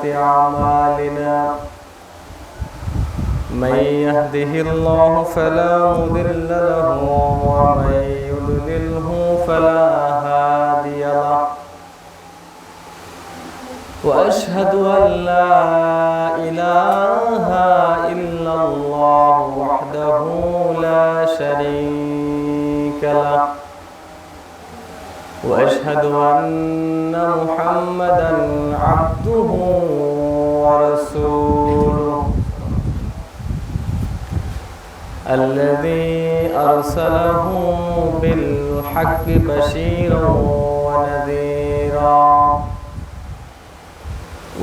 أعمالنا من يهده الله فلا مضل له ومن يضلله فلا هادي له وأشهد أن لا إله إلا الله وحده لا شريك له وأشهد أن محمدًا عبده ورسوله الذي أرسله بالحق بشيرًا ونذيرًا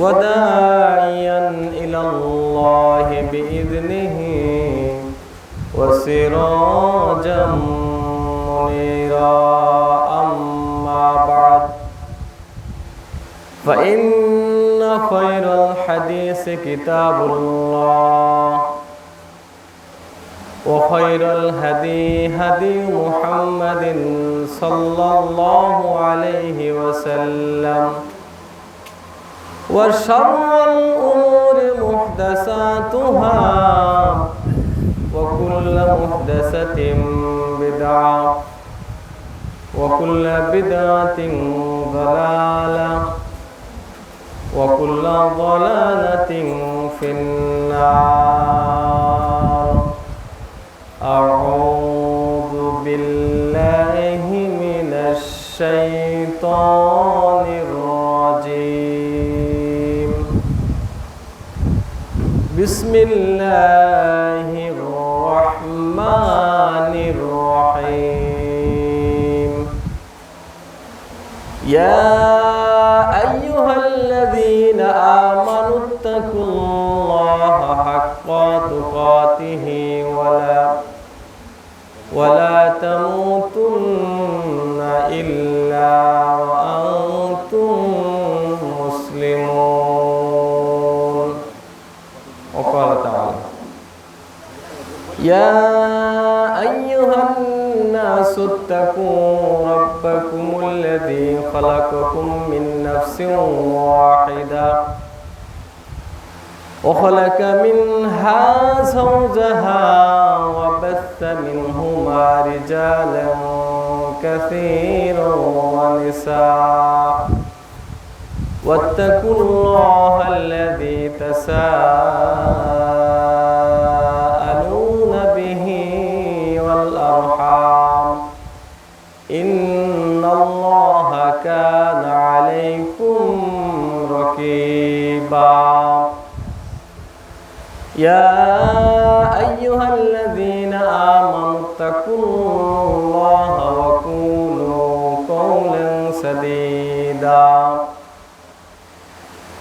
وداعيًا إلى الله بإذنه وسراجًا منيرًا. فإن خير الحديث كتاب الله وخير الهدي هدي محمد صلى الله عليه وسلم وشر الأمور محدثاتها وكل محدثة بدعة وكل بدعة ضلالة وكل ضلالة في النار. أعوذ بالله من الشيطان الرجيم. بسم الله الرحمن الرحيم. يا أيها الذين آمنوا اتقوا الله حق تقاته ولا تموتن إلا وأنتم مسلمون. وقال تعالى: يا أيها الناس اتقوا ربكم الذي خلقكم من نفس واحدة وخلق منها زوجها وبث منهما رجالا كثيرا ونساء واتقوا الله الذي تساءلون به والأرحام إن الله كان عليكم رقيبا. يا أيها الذين آمنوا اتقوا الله وقولوا قولا سديدا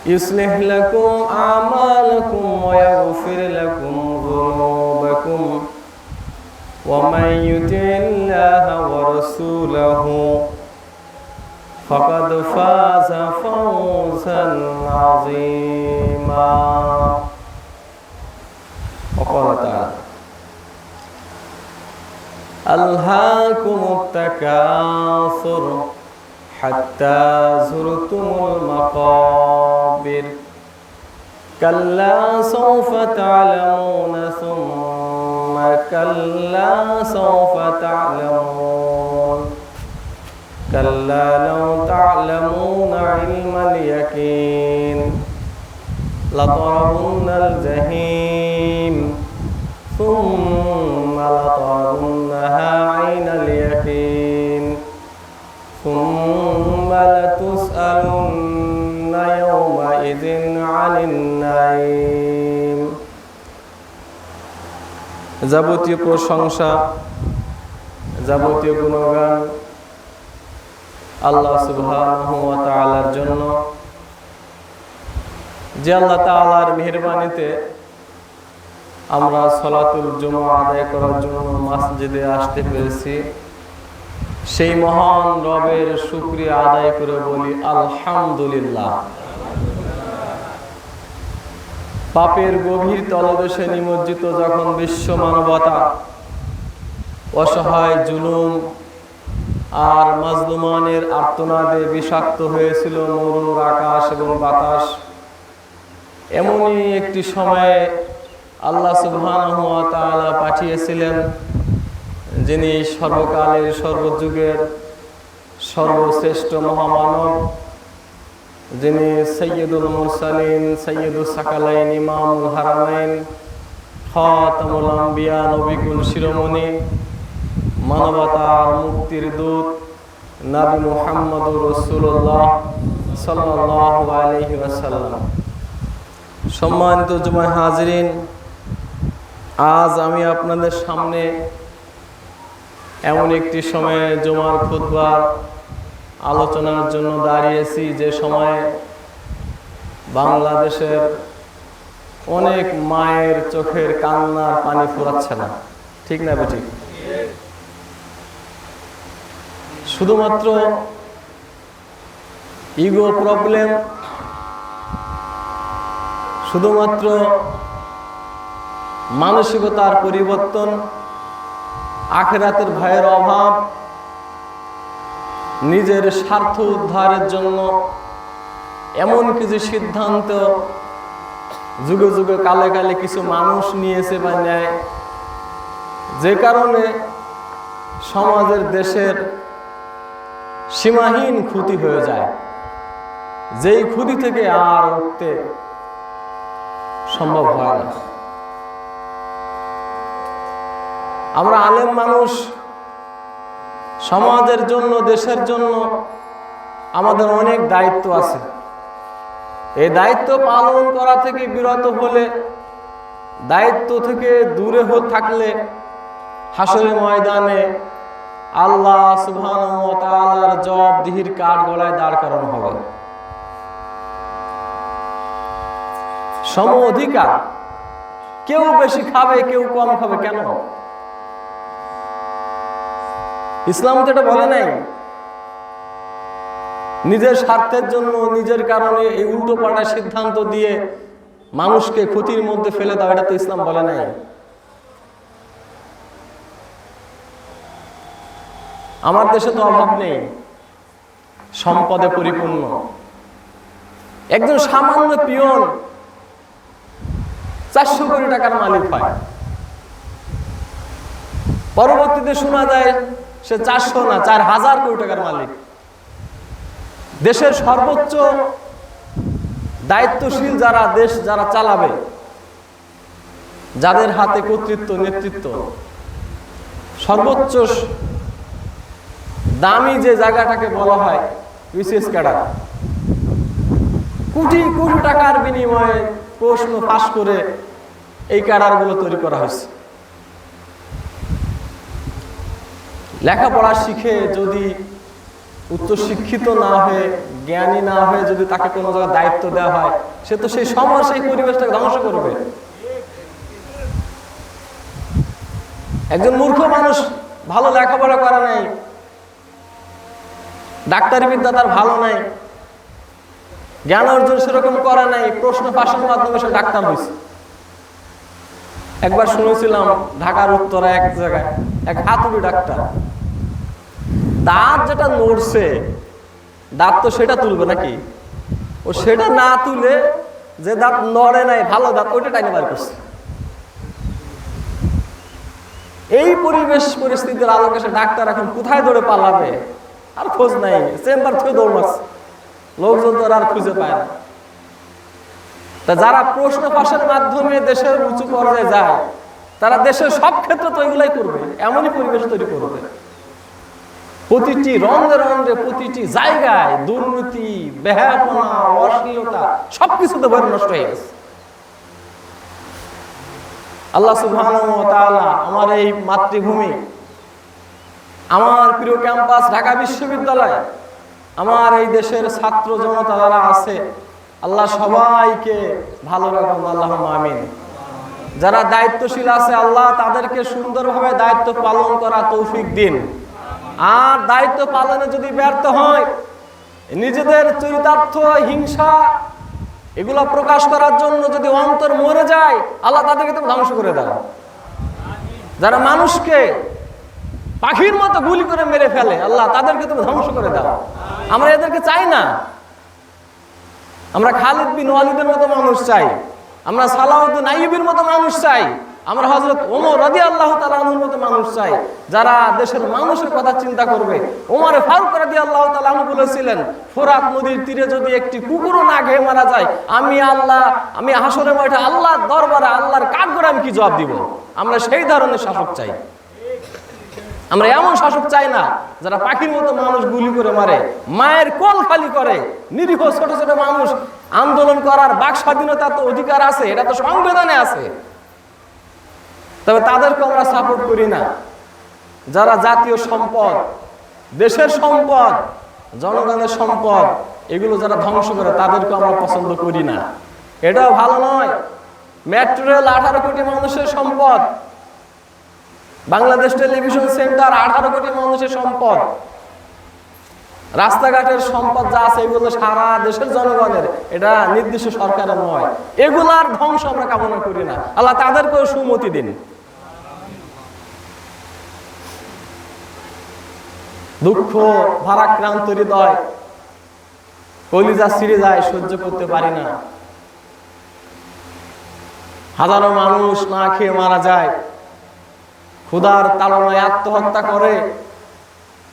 يصلح لكم أعمالكم ويغفر لكم ذنوبكم ومن يطع الله ورسوله فقد فاز فوزا عظيما. وقال تعالى: ألهاكم التكاثر حتى زرتم المقابر كلا سوف تعلمون ثم كلا سوف تعلمون كلا لو تعلمون علم اليقين لترون الجحيم ثم لترونها عين اليقين ثم لتسألن يومئذ عن النعيم. যাবতীয় প্রশংসা, যাবতীয় গুণগান আল্লাহ সুবহানাহু ওয়া তাআলার জন্য, যে আল্লাহ তাআলার মেহেরবানিতে আমরা সালাতুল জুমআ আদায় করার জন্য মসজিদে আসতে পেরেছি। সেই মহান রবের শুকরিয়া আদায় করে বলি আলহামদুলিল্লাহ। পাপের গভীর তলদেশে নিমজ্জিত যখন বিশ্ব মানবতা অসহায় জুলুম আর মাজলুমানের আর্তনাদে বিষাক্ত হয়েছিল মরুর আকাশ এবং বাতাস, এমনই একটি সময়ে আল্লাহ সুবহানাহু ওয়া তাআলা পাঠিয়েছিলেন, যিনি সর্বকালের সর্বযুগের সর্বশ্রেষ্ঠ মহামানব, যিনি সৈয়দুল মুরসালিন, সৈয়দুস সাকালাইন, ইমামুল হারামাইন, খাতামুল আম্বিয়া, নবিকুল শিরোমণি, মানবতার মুক্তির দূত নবী মুহাম্মদুর রাসূলুল্লাহ সাল্লাল্লাহু আলাইহি ওয়াসাল্লাম। সম্মানিত জুমায় হাজিরিন, আজ আমি আপনাদের সামনে এমন একটি সময়ে জুমার খুতবার আলোচনার জন্য দাঁড়িয়েছি, যে সময়ে বাংলাদেশের অনেক মায়ের চোখের কান্নার পানি ফুরাচ্ছে না। ঠিক না বেটি? শুধুমাত্র ইগো প্রবলেম, শুধুমাত্র মানসিকতার পরিবর্তন, আখিরাতের ভয়ের অভাব, নিজের স্বার্থ উদ্ধারের জন্য এমন কিছু সিদ্ধান্ত যুগে যুগে কালে কালে কিছু মানুষ নিয়েছে বা নেয়, যে কারণে সমাজের, দেশের সীমাহীন ক্ষতি হয়ে যায়, যেই ক্ষতি থেকে আর উঠতে সম্ভব হয় না। আমরা আলেম মানুষ, সমাজের জন্য, দেশের জন্য আমাদের অনেক দায়িত্ব আছে। এই দায়িত্ব পালন করা থেকে বিরত হলে, দায়িত্ব থেকে দূরে থাকলে হাসরের ময়দানে আল্লাহ সুবহানাহু ওয়া তাআলার জবাবদিহির কাঠ গলায় দাঁড় করানো হবে। সম অধিকার, কেউ বেশি খাবে, কেউ কম খাবে, কেন? ইসলাম তো এটা বলে নাই। নিজের স্বার্থের জন্য, নিজের কারণে এই উল্টো পাল্টা সিদ্ধান্ত দিয়ে মানুষকে ক্ষতির মধ্যে ফেলে দাও, এটা তো ইসলাম বলে নাই। আমার দেশে তো অভাব নেই, সম্পদে পরিপূর্ণ। একজন সামান্য পিয়ন 400 কোটি টাকার মালিক হয়, পরবর্তীতে শোনা যায় সে 400 না 4000 কোটি টাকার মালিক। দেশের সর্বোচ্চ দায়িত্বশীল যারা, দেশ যারা চালাবে, যাদের হাতে কর্তৃত্ব, নেতৃত্ব, সর্বোচ্চ দামি যে জায়গাটাকে বলা হয় বিশেষ ক্যাডার, কোটি কোটি টাকার বিনিময়ে প্রশ্ন ফাঁস করে এই ক্যাডারগুলো তৈরি করা হয়েছে। লেখাপড়া শিখে যদি উচ্চশিক্ষিত না হয়ে, জ্ঞানী না হয়ে যদি তাকে কোনো জায়গায় দায়িত্ব দেওয়া হয়, সে তো সেই সমাজ, সেই পরিবেশটাকে ধ্বংস করবে। একজন মূর্খ মানুষ, ভালো লেখাপড়া করা নাই, ডাক্তারি বিদ্যা তার ভালো নাই, জ্ঞান অর্জন সেরকম করা নাই, প্রশ্ন ফাঁসের মাধ্যমে সে ডাক্তার হয়েছে। একবার শুনেছিলাম ঢাকার উত্তরা এক জায়গায় এক হাতুড়ি ডাক্তার, দাঁত যেটা নড়ছে, দাঁত তো সেটা তুলবে নাকি? ও সেটা না তুলে যে দাঁত নড়ে নাই, ভালো দাঁত, ওইটা টাইনে বার করছে। এই পরিবেশ পরিস্থিতির আলোকে সে ডাক্তার এখন কোথায় দৌড়ে পালাবে? আর খোঁজ নাই, চেম্বার থেকে দৌড় মারছে, লোকজন তো আর খুঁজে পায় না। তা যারা প্রশ্ন ফাঁসের মাধ্যমে দেশের উঁচু পর্যায়ে যায়, তারা দেশের সব ক্ষেত্রে তো এগুলাই করবে, এমনই পরিবেশ তৈরি করবে। প্রতিটি রন্ধে রন্ধে, প্রতিটি জায়গায় দুর্নীতি, বেহায়াপনা, অশ্লীলতা সবকিছুতে ভরে নষ্ট হয়ে গেছে। আল্লাহ সুবহানাহু ওয়া তাআলা আমার এই মাতৃভূমি, আমার প্রিয় ক্যাম্পাস ঢাকা বিশ্ববিদ্যালয়, আমার এই দেশের ছাত্র জনতা যারা আছে, আল্লাহ সবাইকে ভালো রাখুন, আল্লাহুম্মা আমিন। যারা দায়িত্বশীল আছে, আল্লাহ তাদেরকে সুন্দরভাবে দায়িত্ব পালন করা তৌফিক দিন। আর দায়িত্ব পালনে যদি ব্যর্থ হয়, নিজেদের চরিতার্থ, হিংসা এগুলো প্রকাশ করার জন্য যদি অন্তর মরে যায়, আল্লাহ তাদেরকে তো ধ্বংস করে দেন। যারা মানুষকে পাখির মতো গুলি করে মেরে ফেলে, আল্লাহ তাদেরকে তুমি ধ্বংস করে দাও। আমরা এদেরকে চাই না। আমরা খালিদ বিন ওয়ালিদের মতো মানুষ চাই, আমরা সালাউদ্দিন আইয়ুবীর মতো মানুষ চাই, আমরা হযরত ওমর রাদিয়াল্লাহু তাআলা আনহুর মতো মানুষ চাই, যারা দেশের মানুষের কথা চিন্তা করবে। ওমর ফারুক রাদিয়াল্লাহু তাআলা আনহু বলেছিলেন, ফোরাত নদীর তীরে যদি একটি কুকুরও না খেয়ে মারা যায়, আমি হাসরের মাঠে আল্লাহর দরবারে আল্লাহর কাঠগড়ায় আমি কি জবাব দিব? আমরা সেই ধরনের শাসক চাই। আমরা এমন শাসক চাই না যারা পাখির মতো মানুষ গুলি করে মারে, মায়ের কোল খালি করে। নিরীহ ছোট ছোট মানুষ আন্দোলন করার বাক স্বাধীনতা তো অধিকার আছে, এটা তো সংবিধানে আছে, তবে তাদেরকে আমরা সাপোর্ট করি না। যারা জাতীয় সম্পদ, দেশের সম্পদ, জনগণের সম্পদ, এগুলো যারা ধ্বংস করে তাদেরকে আমরা পছন্দ করি না, এটাও ভালো নয়। মেট্রো রেল 18 কোটি মানুষের সম্পদ, বাংলাদেশ টেলিভিশন সেন্টার 18 কোটি মানুষের সম্পদ, রাস্তাঘাটের সম্পদ যা আছে এগুলো সারা দেশের জনগণের, এটা নির্দিষ্ট সরকারের নয়। এগুলার ধ্বংস আমরা কামনা করি না। আল্লাহ তাদেরকেও সুমতি দিন। দুঃখ ভারাক্রান্ত হৃদয়, কলিজা ছিঁড়ে যায়, সহ্য করতে পারি না। হাজারো মানুষ না খেয়ে মারা যায়, ক্ষুধার তাড়নায় আত্মহত্যা করে,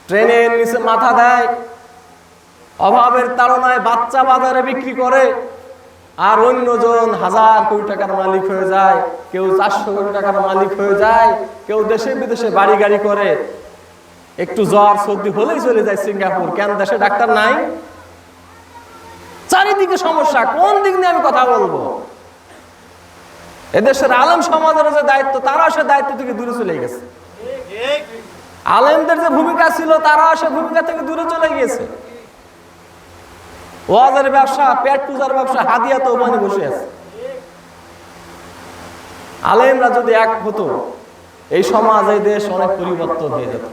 ট্রেনের নিচে মাথা দেয়, অভাবের তাড়নায় বাচ্চা বাজারে বিক্রি করে, আর অন্যজন 1000 কোটি টাকার মালিক হয়ে যায়, কেউ 400 কোটি টাকার মালিক হয়ে যায়, কেউ দেশে বিদেশে বাড়ি গাড়ি করে। একটু জ্বর সর্দি হলেই চলে যায় সিঙ্গাপুর। কেন? দেশে ডাক্তার নাই। চারিদিকে সমস্যা, কোন দিক নিয়ে আমি কথা বলবো? এদেশের আলেম সমাজের যে দায়িত্ব, তারা সে দায়িত্ব থেকে দূরে চলে গেছে। আলেমদের যে ভূমিকা ছিল, তারা সে ভূমিকা থেকে দূরে চলে গিয়েছে। ওয়াজের ব্যবসা, পেট পূজার ব্যবসা, হাদিয়া তো ওখানে বসে আছে। আলেমরা যদি এক হতো, এই সমাজ, এই দেশ অনেক পরিবর্তন হয়ে যেত।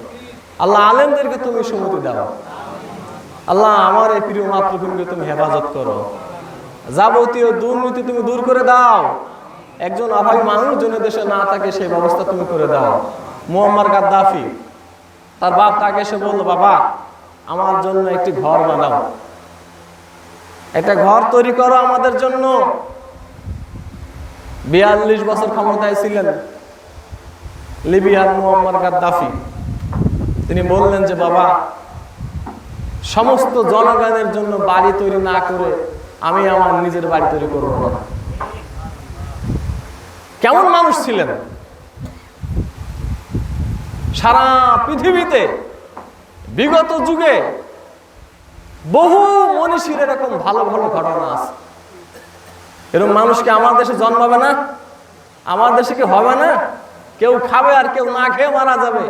আল্লাহ আলেমদেরকে তুমি সুমতি দাও। আল্লাহ আমার এই প্রিয় মাতৃভূমিকে তুমি হেফাজত করো। যাবতীয় দুর্নীতি তুমি দূর করে দাও। একজন অভাবী মানুষ যেন দেশে না থাকে সেই ব্যবস্থা তুমি করে দাও। মুয়াম্মার গাদ্দাফি, তার বাপ তাকে এসে বলল, বাবা আমার জন্য একটি ঘর বানাও, একটা ঘর তৈরি করো আমাদের জন্য। 42 বছর ক্ষমতায় ছিলেন লিবিয়ার মুয়াম্মার গাদ্দাফি। তিনি বললেন যে, বাবা সমস্ত জনগণের জন্য বাড়ি তৈরি না করে আমি আমার নিজের বাড়ি তৈরি করব না। কেমন মানুষ ছিলেন? সারা পৃথিবীতে বিগত যুগে বহু মনীষীর এরকম ভালো ভালো ঘটনা আছে। এরকম মানুষ কি আমার দেশে জন্মাবে না? আমার দেশে কি হবে না? কেউ খাবে আর কেউ না খেয়ে মারা যাবে,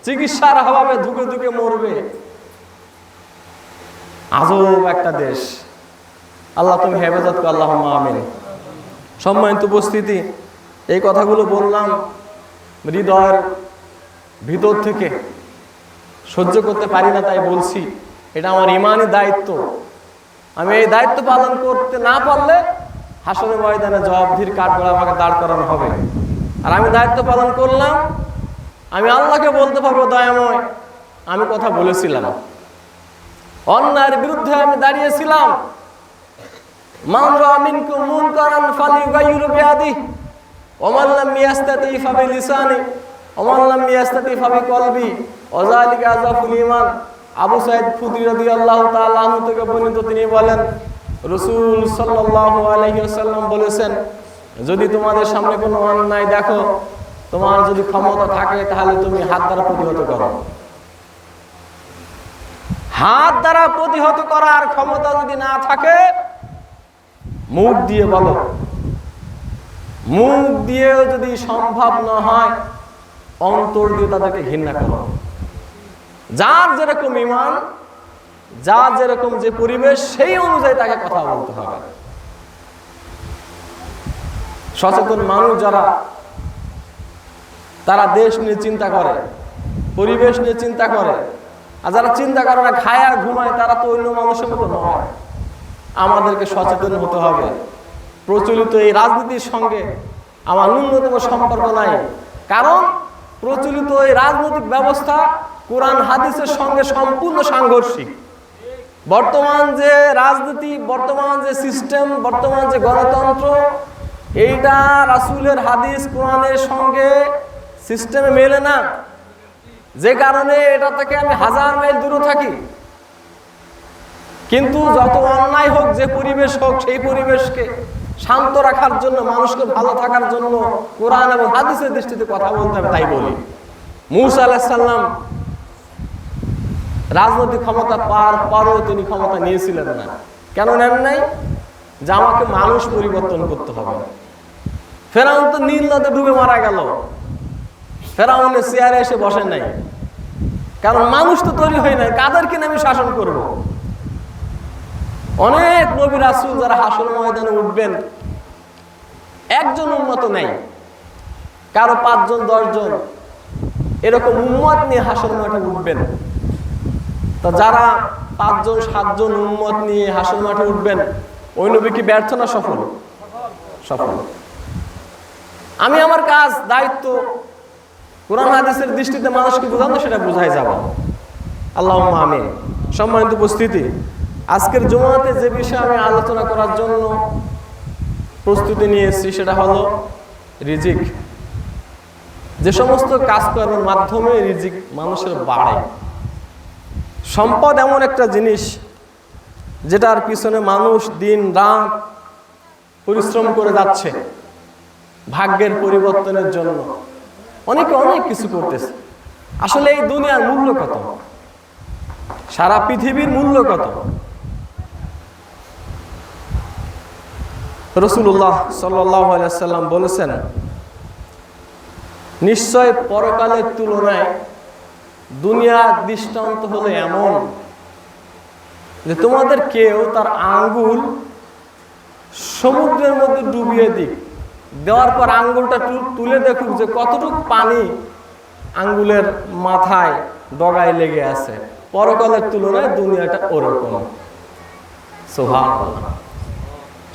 চিকিৎসার অভাবে ধুকে ধুকে মরবে। আজব একটা দেশ। আল্লাহ তুমি হেফাজত করো, আল্লাহুম্মা আমিন। সম্মানিত উপস্থিতি, এই কথাগুলো বললাম হৃদয়ের ভিতর থেকে, সহ্য করতে পারি না তাই বলছি। এটা আমার ইমানি দায়িত্ব। আমি এই দায়িত্ব পালন করতে না পারলে হাসরের ময়দানে জবাবদিহির কাঠগড়ায় আমাকে দাঁড় করানো হবে। আর আমি দায়িত্ব পালন করলাম, আমি আল্লাহকে বলতে পারবো, দয়াময় আমি কথা বলেছিলাম, অন্যায়ের বিরুদ্ধে আমি দাঁড়িয়েছিলাম। মান রাআ মিনকুম মুনকারান ফালিয়ুগাইয়িরহু বিয়াদিহি ওয়া মান লাম ইয়াস্তাতি ফাবিলিসানিহি ওয়া মান লাম ইয়াস্তাতি ফাবিকলবিহি ওয়া যালিকা আযাফুল ঈমান। আবু সাঈদ খুদরী রাদিয়াল্লাহু তাআলা আনহু থেকে বর্ণিত, তিনি বলেন, রাসূল সাল্লাল্লাহু আলাইহি ওয়াসাল্লাম বলেছেন, যদি তোমাদের সামনে কোনো অন্যায় দেখো, তোমার যদি ক্ষমতা থাকে তাহলে তুমি হাত দ্বারা প্রতিহত করো। হাত দ্বারা প্রতিহত করার ক্ষমতা যদি না থাকে, মুখ দিয়ে বলো। মুখ দিয়েও যদি সম্ভব না হয়, অন্তর দিয়ে তাদেরকে ঘৃণা করো। যার যেরকম ঈমান, যার যেরকম যে পরিবেশ, সেই অনুযায়ী তাকে কথা বলতে হবে। সচেতন মানুষ যারা, তারা দেশ নিয়ে চিন্তা করে, পরিবেশ নিয়ে চিন্তা করে। আর যারা চিন্তা করে না, খায় আর ঘুমায়, তারা তো অন্য মানুষের মতো নয়। আমাদেরকে সচেতন হতে হবে। প্রচলিত এই রাজনীতির সঙ্গে আমার ন্যূনতম সম্পর্ক নাই, কারণ প্রচলিত এই রাজনৈতিক ব্যবস্থা কোরআন হাদিসের সঙ্গে সম্পূর্ণ সাংঘর্ষিক। বর্তমান যে রাজনীতি, বর্তমান যে সিস্টেম, বর্তমান যে গণতন্ত্র, এইটা রাসূলের হাদিস কোরআনের সঙ্গে সিস্টেমে মেলে না, যে কারণে এটা থেকে আমি 1000 মাইল দূরে থাকি। কিন্তু যত অন্যায় হোক, যে পরিবেশ হোক, সেই পরিবেশকে শান্ত রাখার জন্য, মানুষকে ভালো থাকার জন্য কোরআন এবং হাদিসের দৃষ্টিতে কথা বলতে হবে, তাই বলি। মূসা আলাইহিস সালাম রাজনৈতিক ক্ষমতা পাওয়ার পরও তিনি ক্ষমতা নিয়েছিলেন না। কেন নেন নাই? যে আমাকে মানুষ পরিবর্তন করতে হবে। ফেরাউন তো নীল নদে ডুবে মারা গেল, ফেরাউনের চেয়ারে এসে বসে নাই, কারণ মানুষ তো তৈরি হয় নাই, কাদেরকে আমি শাসন করব। অনেক নবী রাসূল যারা হাসর ময়দানে উঠবেন, একজন উম্মত নাই, কারো 5 জন 10 জন এরকম উম্মত নিয়ে হাসর মাঠে উঠবেন। তা যারা 5 জন 7 জন উম্মত নিয়ে হাসর মাঠে উঠবেন, ওই নবী কি ব্যর্থ না সফল? সফল। আমি আমার কাজ, দায়িত্ব কোরআন হাদিসের দৃষ্টিতে মানুষকে বোঝানো, সেটা বোঝাই যাব। আল্লাহুম্মা আমিন। সম্মানিত উপস্থিতি, আজকের জুমাতে যে বিষয়ে আমি আলোচনা করার জন্য প্রস্তুতি নিয়েছি সেটা হলো রিজিক। যে সমস্ত কাজকর্মের মাধ্যমে রিজিক মানুষের বাড়ে। সম্পদ এমন একটা জিনিস যেটার পিছনে মানুষ দিন রাত পরিশ্রম করে যাচ্ছে ভাগ্যের পরিবর্তনের জন্য। অনেকে অনেক কিছু করতেছে। আসলে এই দুনিয়ার মূল্য কত? সারা পৃথিবীর মূল্য কত? রাসূলুল্লাহ সাল্লাল্লাহু আলাইহি ওয়াসাল্লাম বলেছেন, নিশ্চয় পরকালের তুলনায় দুনিয়ার দৃষ্টান্ত হলো এমন যে তোমাদের কেউ তার আঙ্গুল সমুদ্রের মধ্যে ডুবিয়ে দিক, দেওয়ার পর আঙ্গুলটা তুলে দেখুক যে কতটুকু পানি আঙ্গুলের মাথায় ডগায় লেগে আছে। পরকালের তুলনায় দুনিয়াটা ওরকম। সুবহানাল্লাহ।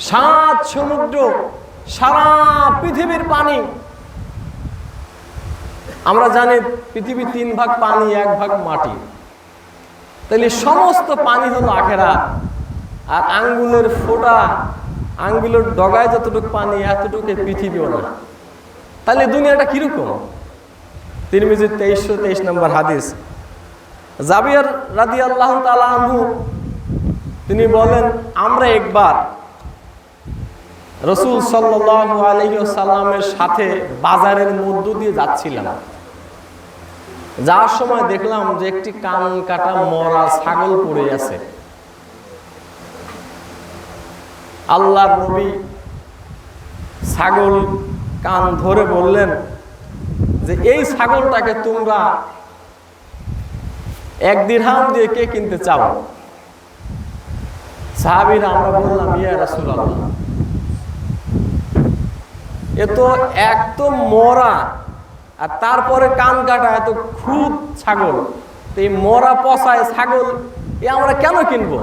7 সমুদ্র, সারা পৃথিবীর পানি। আমরা জানি পৃথিবী 3 ভাগ পানি, 1 ভাগ মাটি। তাহলে সমস্ত পানি হলো আখিরাত। আর আঙ্গুলের ফোঁটা, আঙ্গুলের ডগায় যতটুকু পানি, এতটুকু পৃথিবীও না। তাহলে দুনিয়াটা কিরকম? তিরমিজি 2323 নম্বর হাদিস। জাবির রাদিয়াল্লাহু তাআলা আনহু তিনি বলেন, আমরা একবার রাসূল সাল্লাল্লাহু আলাইহি ওয়াসাল্লামের সাথে বাজারের মধ্য দিয়ে যাচ্ছিলাম। যাওয়ার সময় দেখলাম যে একটি কান কাটা মরা ছাগল পড়ে আছে। আল্লাহর নবী ছাগল কান ধরে বললেন যে এই ছাগলটাকে তোমরা 1 দিরহাম দিয়ে কে কিনতে চাও? সাহাবীরা আমরা বললাম, ইয়া রাসূলুল্লাহ, এ তো একদম মরা, আর তারপরে কান কাটা, এত খুদ ছাগল, এই মরা পচায় ছাগল এ আমরা কেন কিনবো?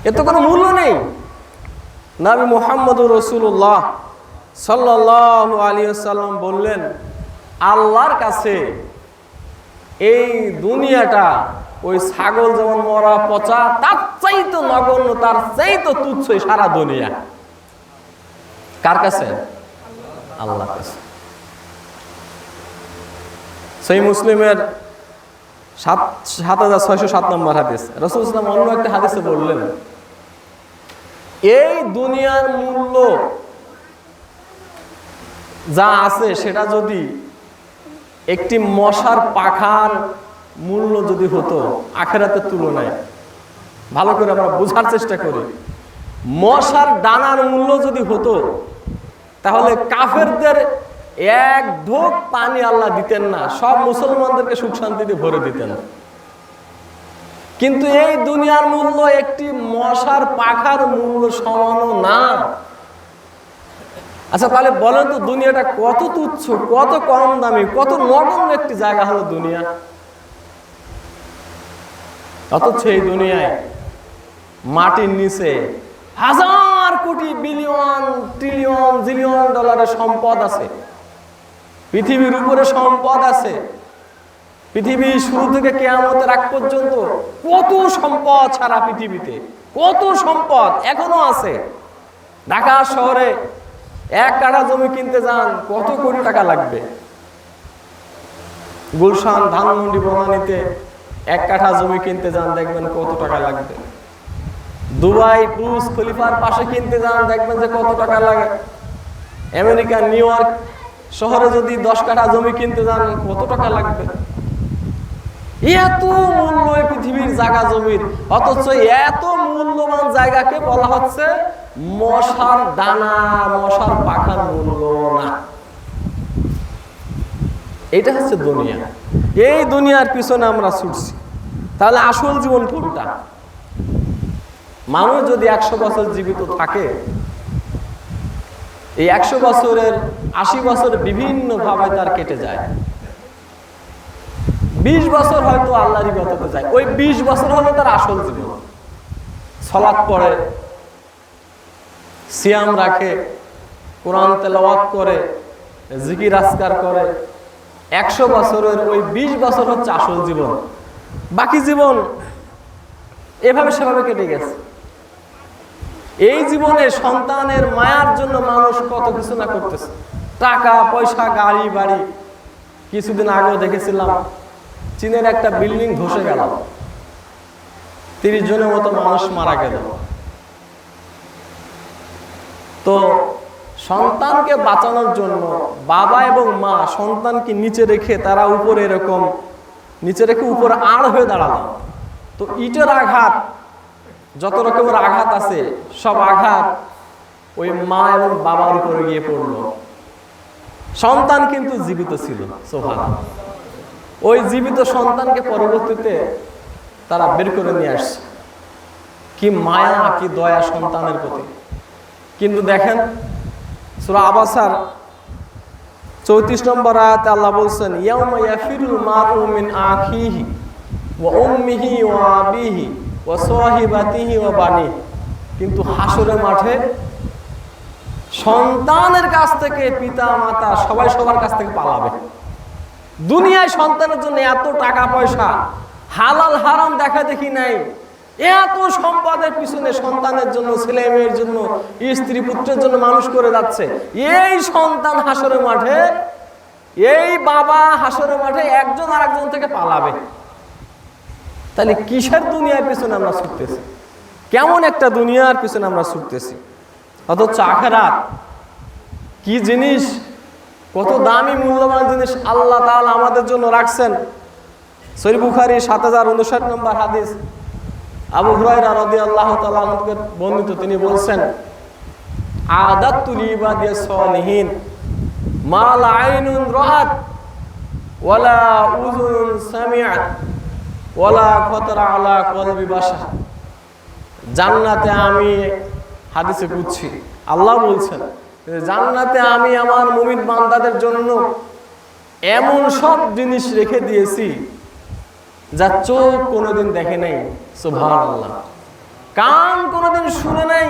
এ তো কোনো মূল্য নেই। নবী মুহাম্মদুর রাসূলুল্লাহ সাল্লাল্লাহু আলাইহি ওয়াসাল্লাম বললেন, আল্লাহর কাছে এই দুনিয়াটা ওই ছাগল যেমন মরা পচা, তার চাইতো নগণ্য, তার চাইতো তুচ্ছ সারা দুনিয়া। কার কাছে? আল্লাহর কাছে। সহিহ মুসলিমের 7607 নম্বর হাদিস। রাসূল সাল্লাল্লাহু আলাইহি ওয়াসাল্লাম অন্য একটা হাদিসে বললেন, এই দুনিয়ার মূল্য যা আছে সেটা যদি একটি মশার পাখার মূল্য যদি হতো আখিরাতের তুলনায়, ভালো করে আমরা বোঝার চেষ্টা করি, মশার ডানার মূল্য যদি হতো, তাহলে কাফেরদের 1 ঢোক পানি আল্লাহ দিতেন না, সব মুসলমানদেরকে সুখ শান্তিতে ভরে দিতেন। কিন্তু এই দুনিয়ার মূল্য একটি মশার পাখার মূল্য সমানও না। আচ্ছা তাহলে বলেন তো, দুনিয়াটা কত তুচ্ছ, কত কম দামি, কত নগণ্য একটি জায়গা হলো দুনিয়া। অথচ এই দুনিয়ায় মাটির নিচে হাজার কোটি বিলিয়ন ট্রিলিয়ন জিলিয়ন ডলারের সম্পদ আছে, পৃথিবীর উপরে সম্পদ আছে। পৃথিবীর শুরু থেকে কিয়ামতের আগ পর্যন্ত কত সম্পদ সারা পৃথিবীতে, কত সম্পদ এখনো আছে। ঢাকা শহরে 1 কাঠা জমি কিনতে যান কত কোটি টাকা লাগবে। গুলশান, ধানমন্ডি, বনানীতে 1 কাঠা জমি কিনতে যান দেখবেন কত টাকা লাগবে। দুবাই বুর্জ খলিফার পাশে কিনতে যান দেখবেন যে কত টাকা লাগে। আমেরিকা নিউ ইয়র্ক শহরে যদি 10 কাঠা জমি কিনতে যান কত টাকা লাগবে। এত মূল্য এই পৃথিবীর জায়গা জমির, অথচ এত মূল্যবান জায়গাকে বলা হচ্ছে মশার দানা, মশার পাখার মূল্য না। এটা হচ্ছে দুনিয়া। এই দুনিয়ার পিছনে আমরা ছুটছি। তাহলে আসল জীবন কোনটা? মানুষ যদি 100 বছর জীবিত থাকে, এই 100 বছরের 80 বছর বিভিন্ন ভাবে তার কেটে যায়। 20 বছর হয়তো আল্লাহর ইবাদতে যায়, ওই 20 বছর হলো তার আসল জীবন। সালাত পড়ে, সিয়াম রাখে, কোরআন তেলাওয়াত করে, জিকির আজকার করে। 100 বছরের ওই 20 বছর হচ্ছে আসল জীবন। বাকি জীবন এভাবে সেভাবে কেটে গেছে। এই জীবনে সন্তানের মায়ার জন্য মানুষ কত কিছু না করতেছে, টাকা পয়সা, গাড়ি বাড়ি। কিছুদিন আগেও দেখেছিলাম চীনের একটা বিল্ডিং ধসে গেল, 30 জনের মতো মানুষ মারা গেল। তো সন্তানকে বাঁচানোর জন্য বাবা এবং মা সন্তানকে নিচে রেখে তারা উপরে এরকম নিচে রেখে উপরে আড় হয়ে দাঁড়ালো। তো ইটের আঘাত, যত রকমের আঘাত আছে সব আঘাত ওই মা এবং বাবার উপরে গিয়ে পড়লো। সন্তান কিন্তু জীবিত ছিল। সুবহানাল্লাহ। ওই জীবিত সন্তানকে পরবর্তীতে তারা বের করে নিয়ে আসছে। কি মায়া, কি দয়া সন্তানের প্রতি। কিন্তু দেখেন সূরা আবাসার 34 নম্বর আয়াতে আল্লাহ বলছেন, ইয়াউমা ইয়াফিরুল মারউ মিন আখিহি ওয়া উম্মিহি ওয়া আবিহি ওয়া সাহিবাতিহি ওয়া বানিহি। কিন্তু হাসরের মাঠে সন্তানের কাছ থেকে পিতা মাতা সবাই সবার কাছ থেকে পালাবে। দুনিয়ায় সন্তানের জন্য এত টাকা পয়সা, হালাল হারাম দেখা দেখি নাই, এত সম্পদের পিছনে সন্তানের জন্য, ছেলে মেয়ের জন্য, স্ত্রী পুত্রের জন্য মানুষ করে যাচ্ছে। এই সন্তান হাসরের মাঠে, এই বাবা হাসরের মাঠে একজন আর একজন থেকে পালাবে। তাহলে কিসের দুনিয়ার পিছনে আমরা ছুটতেছি? কেমন একটা দুনিয়ার পিছনে আমরা ছুটতেছি? অথচ আখিরাত কি জিনিস, কত দামি মূল্যবান জিনিস আল্লাহ তাআলা আমাদের জন্য রাখছেন। সহিহ বুখারী 7059 নম্বর হাদিস, আবু হুরায়রা রাদিয়াল্লাহু তাআলা আনহু বর্ণিত, তিনি বলছেন, আদাতু লিবাদিস সালিহিন মা লা আইনুন রাআত ওয়ালা উযুনুন সামিআত ওয়ালা খাতারা আলা কলবি বাশার। জান্নাতে আমি, হাদিসে কুদসি আল্লাহ বলছেন, জান্নাতে আমি আমার মুমিন বান্দাদের জন্য এমন সব জিনিস রেখে দিয়েছি যা চোখ কোনোদিন দেখে নাই, সুবহানাল্লাহ, কান কোনোদিন শুনে নাই,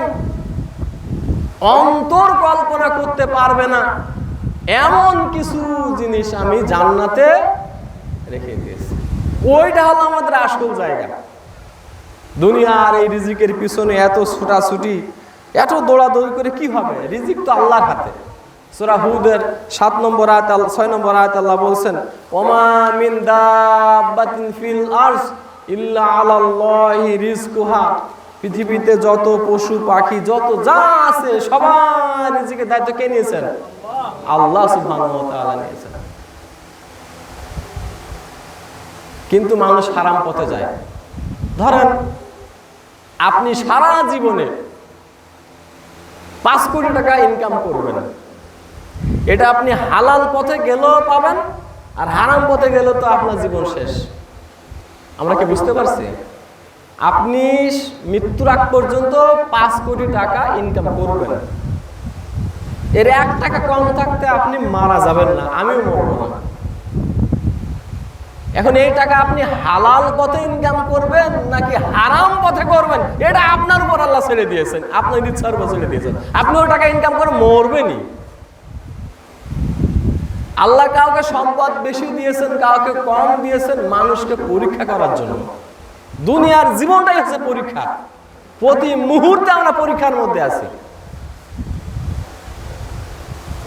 অন্তর কল্পনা করতে পারবে না, এমন কিছু জিনিস আমি জান্নাতে রেখে দিয়েছি। ওইটা হলো আমাদের আসল জায়গা। দুনিয়ার এই রিজিকের পিছনে এত ছুটাছুটি, এত দৌড়াদৌড়ি করে কি হবে? রিজিক তো আল্লাহর হাতে। সূরা হুদের 7 নম্বর আয়াত 6 নম্বর আয়াত আল্লাহ বলছেন, ওমা মিন দাব্বাতিন ফিল আরজ ইল্লা আলাল্লাহি রিজকুহা। পৃথিবীতে যত পশু পাখি যত যা আছে সবার রিজিকের দায়িত্ব কে নিয়েছেন? আল্লাহ সুবহানাহু ওয়া তাআলা নিয়েছেন। কিন্তু মানুষ হারাম পথে যায়। ধরেন আপনি সারা জীবনে 5 কোটি টাকা ইনকাম করবেন, এটা আপনি হালাল পথে গেলেও পাবেন, আর হারাম পথে গেলেও তো আপনার জীবন শেষ। আমরা কি বুঝতে পারছি? আপনি মৃত্যুর আগ পর্যন্ত 5 কোটি টাকা ইনকাম করবেন, এর 1 টাকা কম থাকতে আপনি মারা যাবেন না, আমিও মরব না। এখন এই টাকা আপনি হালাল পথে ইনকাম করবেন নাকি হারাম পথে করবেন, এটা আপনার উপর আল্লাহ ছেড়ে দিয়েছেন, আপনার ইচ্ছার উপর ছেড়ে দিয়েছেন। আপনি ওই টাকা ইনকাম করে মরবেনই। আল্লাহ কাউকে সম্পদ বেশি দিয়েছেন, কাউকে কম দিয়েছেন, মানুষকে পরীক্ষা করার জন্য। দুনিয়ার জীবনটাই হচ্ছে পরীক্ষা। প্রতি মুহূর্তে আমরা পরীক্ষার মধ্যে আছি।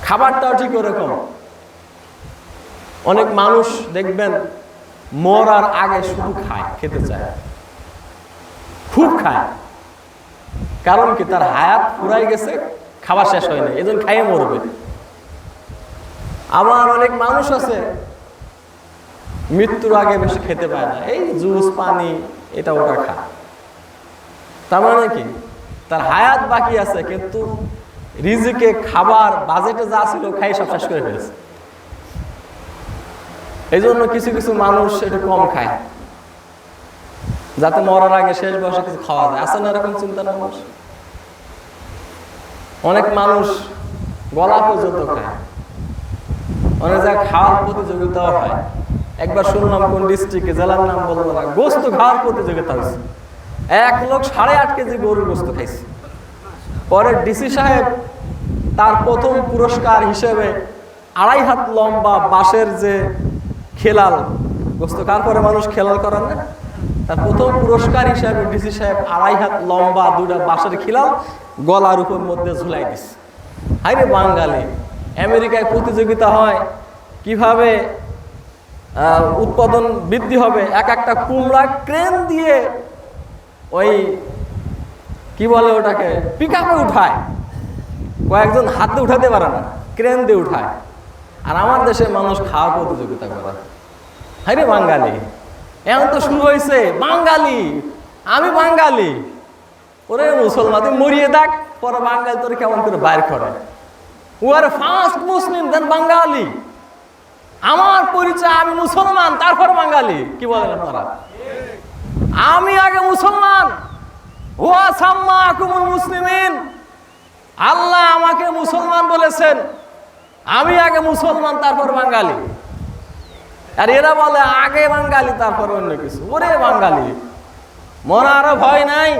খাবারটাও ঠিক ওরকম। অনেক মানুষ দেখবেন মরার আগে শুধু খায়, খেতে চায়, খুব খায়। কারণ কি? তার হায়াত ফুরাই গেছে, খাবার শেষ হয় না, এজন্য খাইয়ে মরবে। আবার অনেক মানুষ আছে মৃত্যুর আগে বেশি খেতে পায় না, এই জুস পানি এটা ওটা খায়। তার মানে কি? তার হায়াত বাকি আছে, কিন্তু রিজিকে খাবার বাজেটে যা ছিল খাই সব শেষ করে ফেলেছে। এই জন্য কিছু কিছু মানুষ একটু কম খায়, যাতে মরার আগে শেষ বয়সে কিছু খাওয়া যায়। আছে না এরকম চিন্তা? না, মানুষ অনেক মানুষ গলা পর্যন্ত খায়। অনেক জায়গায় খাওয়ার প্রতিযোগিতাও হয়। একবার শুনলাম কোন ডিস্ট্রিক্টে, জেলার নাম বলবো না, গোস্ত খাওয়ার প্রতিযোগিতা হয়েছে। এক লোক 8.5 কেজি গরুর গোস্ত খাইছে। পরে ডিসি সাহেব তার প্রথম পুরস্কার হিসেবে 2.5 হাত লম্বা বাঁশের যে খেলাল, গোস্ত খাওয়ার পরে মানুষ খেলাল করেন না, তার প্রথম পুরস্কার হিসেবে ডিসি সাহেব 2.5 হাত লম্বা 2টা বাঁশের খিলাল গলার উপর মধ্যে ঝুলাই দিছে। হাইরে বাঙালি! আমেরিকায় প্রতিযোগিতা হয় কিভাবে উৎপাদন বৃদ্ধি হবে। এক একটা কুমড়া ক্রেন দিয়ে ওই কি বলে ওটাকে পিকআপে উঠায়, কয়েকজন হাতে উঠাতে পারে না, ক্রেন দিয়ে উঠায়। আর আমার দেশের মানুষ খাওয়া প্রতিযোগিতা করে। হাইরে বাঙালি! এখন তো শুরু হয়েছে বাঙালি, আমি বাঙালি। ওরে মুসলমান, তুই মরিয়ে দেখ, পরে বাঙালি তোর কেমন করে বাইর করে। ও আর ফার্স্ট মুসলিম দেন বাঙালি। আমার পরিচয় আমি মুসলমান, তারপর বাঙালি। কি বলেন আপনারা? আমি আগে মুসলমান। ওয়া সাম্মাকুমুল মুসলিমিন, আল্লাহ আমাকে মুসলমান বলেছেন, আমি আগে মুসলমান তারপর বাঙালি। আর এরা বলে আগে বাঙালি তারপর অন্য কিছু। ওরে বাঙালি, মরারও ভয় নাই,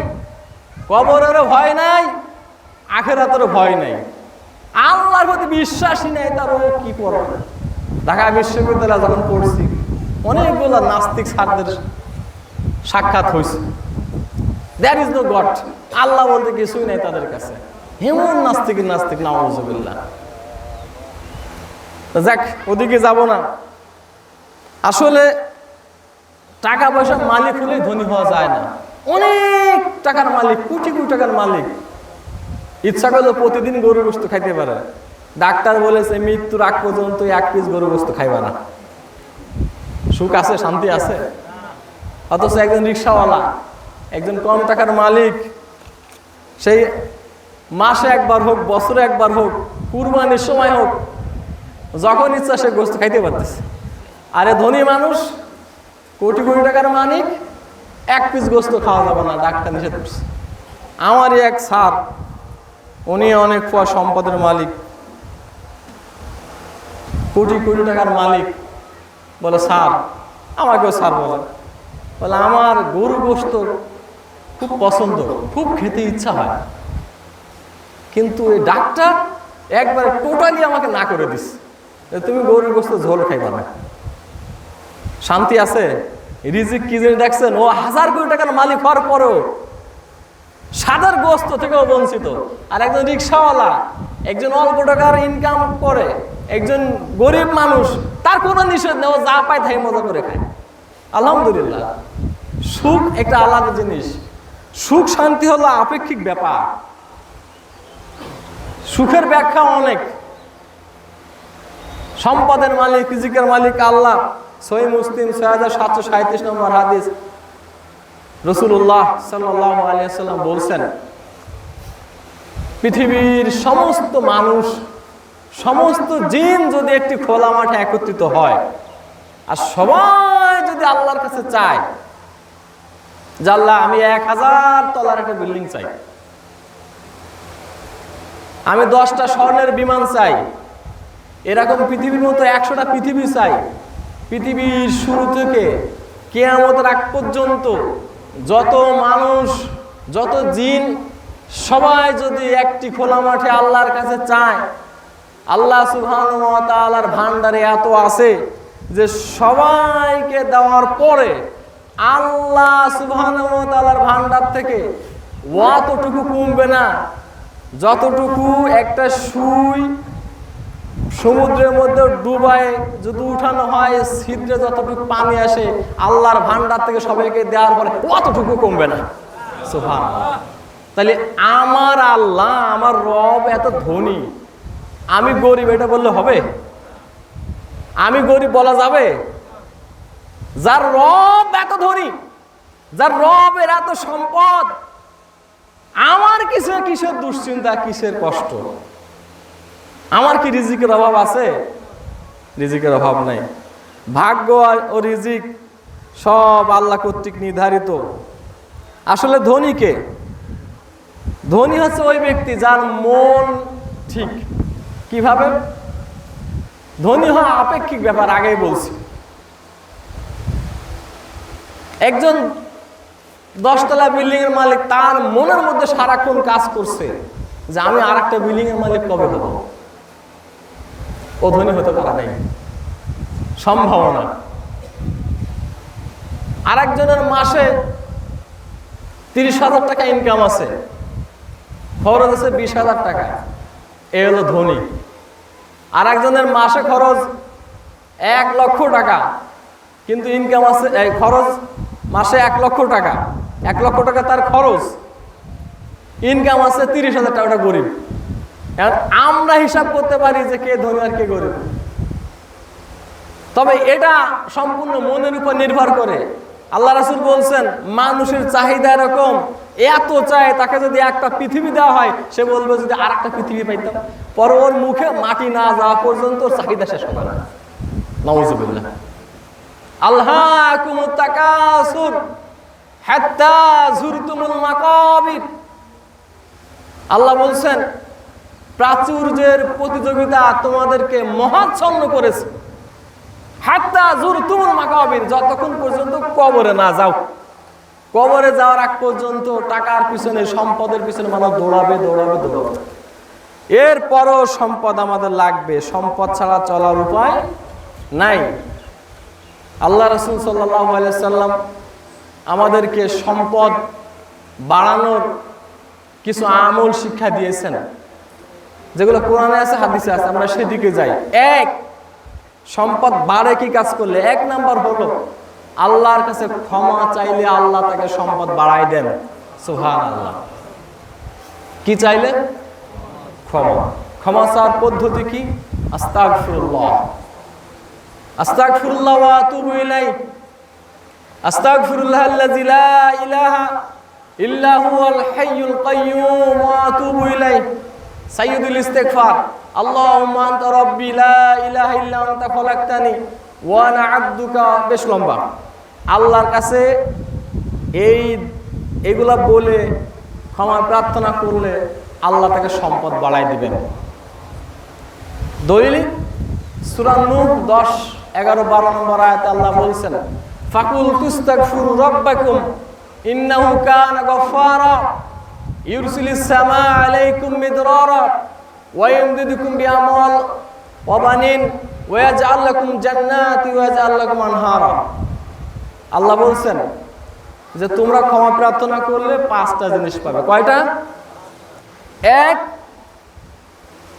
কবরেরও ভয় নাই, আখিরাতেরও ভয় নাই, আল্লাহর প্রতি বিশ্বাসী নেই, তার ও কি করবে? ঢাকা বিশ্ববিদ্যালয়ে যখন পড়ছি অনেকগুলো নাস্তিক ছাত্রদের সাক্ষাৎ হয়েছে। দ্যার ইজ নো গড, আল্লাহ বলতে কিছুই নেই তাদের কাছে। এমন নাস্তিক নাউযুবিল্লাহ। যাক, ওদিকে যাব না। আসলে টাকা পয়সার মালিক হলেই ধনী হওয়া যায় না। অনেক টাকার মালিক, কোটি কোটি টাকার মালিক, ইচ্ছা করলে প্রতিদিন গরুর গোশত খাইতে পারে। ডাক্তার বলেছে মৃত্যুর আগ পর্যন্ত 1 পিস গরুর গোশত খাইবা না। সুখ আছে, শান্তি আছে? অথচ একজন রিক্সাওয়ালা, একজন কম টাকার মালিক, সেই মাসে একবার হোক, বছরে একবার হোক, কুরবানির সময় হোক, যখন ইচ্ছা সে গোশত খাইতে পারতেছে। আরে ধনী মানুষ, কোটি কোটি টাকার মালিক, 1 পিস গোশত খাওয়া যাবে না, ডাক্তার নিষেধ করছে। আমারই এক স্যার, উনি অনেক সম্পদের মালিক, কোটি কোটি টাকার মালিক, বলে স্যার, আমাকেও স্যার বলে আমার গরু গোশত খুব পছন্দ, খুব খেতে ইচ্ছা হয়, কিন্তু এই ডাক্তার একবারে টোটালি আমাকে না করে দিস, তুমি গরুর গোশত ঝোল খাইবা না। শান্তি আছে? রিজিক কি জিনিস দেখছেন? ও 1000 কোটি টাকার মালিক হওয়ার পরেও সাদার গোশত থেকেও বঞ্চিত। আর একজন রিক্সাওয়ালা, একজন অল্প টাকার ইনকাম করে, একজন গরিব মানুষ, তার কোনো নিষেধ নেই, ও যা পায় তাই মজা করে খায়। আলহামদুলিল্লাহ। সুখ একটা আলাদা জিনিস। সুখ শান্তি হলো আপেক্ষিক ব্যাপার। সুখের ব্যাখ্যা অনেক। সম্পদের মালিক, রিজিকের মালিক আল্লাহ। সহিহ মুসলিম 6737 নম্বর হাদিস, রাসূলুল্লাহ সাল্লাল্লাহু আলাইহি ওয়াসাল্লাম বলছেন, পৃথিবীর সমস্ত মানুষ, সমস্ত জিন যদি একটি খোলা মাঠে একত্রিত হয় আর সবাই যদি আল্লাহর কাছে চায় যে আল্লাহ আমি 1000 তলার একটা বিল্ডিং চাই, আমি 10টা স্বর্ণের বিমান চাই, এরকম পৃথিবীর মতো 100টা পৃথিবী চাই, পৃথিবীর শুরু থেকে কিয়ামতের আগ পর্যন্ত যত মানুষ, যত জিন, সবাই যদি একটি খোলা মাঠে আল্লাহর কাছে চায়, আল্লাহ সুবহানাহু ওয়া তাআলার ভান্ডারে এত আছে যে সবাইকে দেওয়ার পরে আল্লাহ সুবহানাহু ওয়া তাআলার ভান্ডার থেকে অতটুকু কমবে না যতটুকু একটা সুই সমুদ্রের মধ্যে ডুবায় যদি উঠানো হয়, ছিদ্রে যতটুকু পানি আসে আল্লাহর ভান্ডার থেকে সবাইকে দেওয়ার পরে অতটুকু কমবে না। সুবহানাল্লাহ। তাহলে আমার আল্লাহ, আমার রব এত ধনী, আমি গরিব এটা বললে হবে? আমি গরিব বলা যাবে? যার রব এত ধনী, যার রবের এত সম্পদ, আমার কিসের দুশ্চিন্তা, কিসের কষ্ট? আমার কি রিজিকের অভাব আছে? রিজিকের অভাব নাই। ভাগ্য ও রিজিক সব আল্লাহ কর্তৃক নির্ধারিত। আসলে ধনী কে? ধনী হচ্ছে ওই ব্যক্তি যার মন ঠিক। কিভাবে? ধনী হওয়া আপেক্ষিক ব্যাপার, আগেই বলছি। একজন 10 তলা বিল্ডিং এর মালিক, তার মনের মধ্যে সারাক্ষণ কাজ করছে যে আমি আর একটা বিল্ডিং এর মালিক কবে হব। ও ধনী হতে পারে নাই, সম্ভাবনা। আর একজনের মাসে 30,000 টাকা ইনকাম আছে, খরচ আছে 20,000 টাকা, এ হলো ধনী। আর একজনের মাসে খরচ 1 লক্ষ টাকা, কিন্তু ইনকাম আছে, খরচ মাসে 1 লক্ষ টাকা, 1 লক্ষ টাকা তার খরচ, ইনকাম আছে 30,000 টাকা, ওটা গরিব। আমরা হিসাব করতে পারি যে কে ধনী আর কে গরিব। তবে এটা সম্পূর্ণ মনের উপর নির্ভর করে। আল্লাহ রাসূল বলছেন, মানুষের চাহিদা এরকম, এত চায়, তাকে যদি একটা পৃথিবী দেওয়া হয় সে বলবে যদি আর একটা পৃথিবী পাইতাম। পরে ওর মুখে মাটি না যাওয়া পর্যন্ত চাহিদা শেষ হবে না। নাউযুবিল্লাহ। আলহাকুমুত তাকাসুর হাত্তা যুরতুমুল মাকাবির। আল্লাহ বলছেন, প্রাচুর্যের প্রতিযোগিতা তোমাদেরকে মহাচ্ছন্ন করেছে। হাত্তা যুরতুমুল মাকাবির, যতক্ষণ পর্যন্ত কবরে না যাও। কবরে যাওয়ার আগ পর্যন্ত টাকার পিছনে, সম্পদের পিছনে মানুষ দৌড়াবে। এরপরও সম্পদ আমাদের লাগবে, সম্পদ ছাড়া চলার উপায় নাই। আল্লাহ রাসূল সাল্লাল্লাহু আলাইহি সাল্লাম আমাদেরকে সম্পদ বাড়ানোর কিছু আমল শিক্ষা দিয়েছেন, যেগুলো কোরআনে আছে, হাদিসে আছে। আমরা সেদিকে যাই। এক, সম্পদ বাড়ে কি কাজ করলে? 1 নাম্বার হলো আল্লাহর কাছে ক্ষমা চাইলে আল্লাহ তাকে সম্পদ বাড়াই দেন। সুবহানাল্লাহ। কি চাইলে? ক্ষমা। ক্ষমা চাওয়ার পদ্ধতি কি? আস্তাগফিরুল্লাহ, আস্তাগফিরুল্লাহ ওয়া আতুবু ইলাইহি, আস্তাগফিরুল্লাহাল্লাযী লা ইলাহা ইল্লা হুয়াল হাইয়ুল কাইয়্যুম ওয়া আতুবু ইলাইহি। সাইয়্যিদুল ইস্তিগফার, আল্লাহুম্মা আনতা রাব্বি লা ইলাহা ইল্লা আনতা খলাকতানি ওয়া আনা আবদুকা। বেশ লম্বা। আল্লাহর কাছে এইগুলা বলে ক্ষমা প্রার্থনা করলে আল্লাহ তাকে সম্পদ বাড়াই দিবেন। দলিল সূরা নূহ 10, 11, 12 নম্বর আয়াতে আল্লাহ বলছেন, ফাকুল তুস্তাগফিরু রাব্বাকুম ইন্নাহু কানা গফফারা ইউরসিলিস সামা আলাইকুম মিদরারা ওয়া ইয়ামদিদুকুম বিআমওয়াল ওয়া বানিন ওয়া ইয়াজআল লাকুম জান্নাতি ওয়া ইয়াজআল লাকুম আনহারা। আল্লাহ বলছেন যে তোমরা ক্ষমা প্রার্থনা করলে 5টা জিনিস পাবে। কয়টা? 1,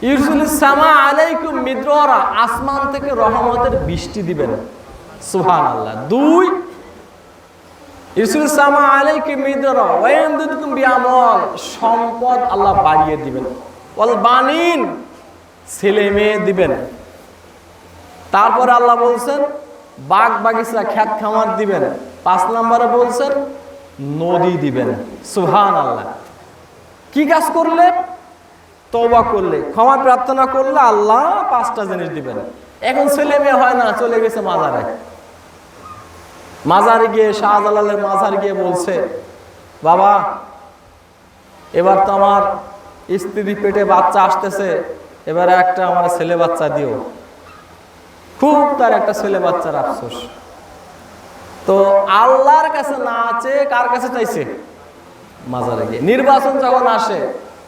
ইউরসিলিস সামা আলাইকুম মিদরারা, আসমান থেকে রহমতের বৃষ্টি দিবেন। সুবহানাল্লাহ। 2, ইউরসিলিস সামা আলাইকুম মিদরারা ওয়া ইয়ামদিদুকুম বিআমওয়াল, সম্পদ আল্লাহ বাড়িয়ে দিবেন। ওয়াল বানিন, ছেলে মেয়ে দিবেন। তারপর আল্লাহ বলছেন বাগ বাগিচা, ক্ষেত খামার দিবেন। 5 নম্বরে বলছেন নদী দিবেন। সুবহানাল্লাহ। কি কাজ করলে? তওবা করলে, ক্ষমা প্রার্থনা করলে আল্লাহ 5টা জিনিস দিবেন। এখন ছেলে মেয়ে হয় না, চলে গেছে মাজারে। মাজারে গিয়ে, শাহজালালের মাজার গিয়ে বলছে, বাবা এবার তো আমার স্ত্রী পেটে বাচ্চা আসতেছে, এবারে একটা আমার ছেলে বাচ্চা দিও। খুব তার একটা ছেলে বাচ্চার আফসোস। তো আল্লাহর কাছে না আছে, কার কাছে চাইছে? মাজারে গিয়ে। নির্বাচন যখন আসে,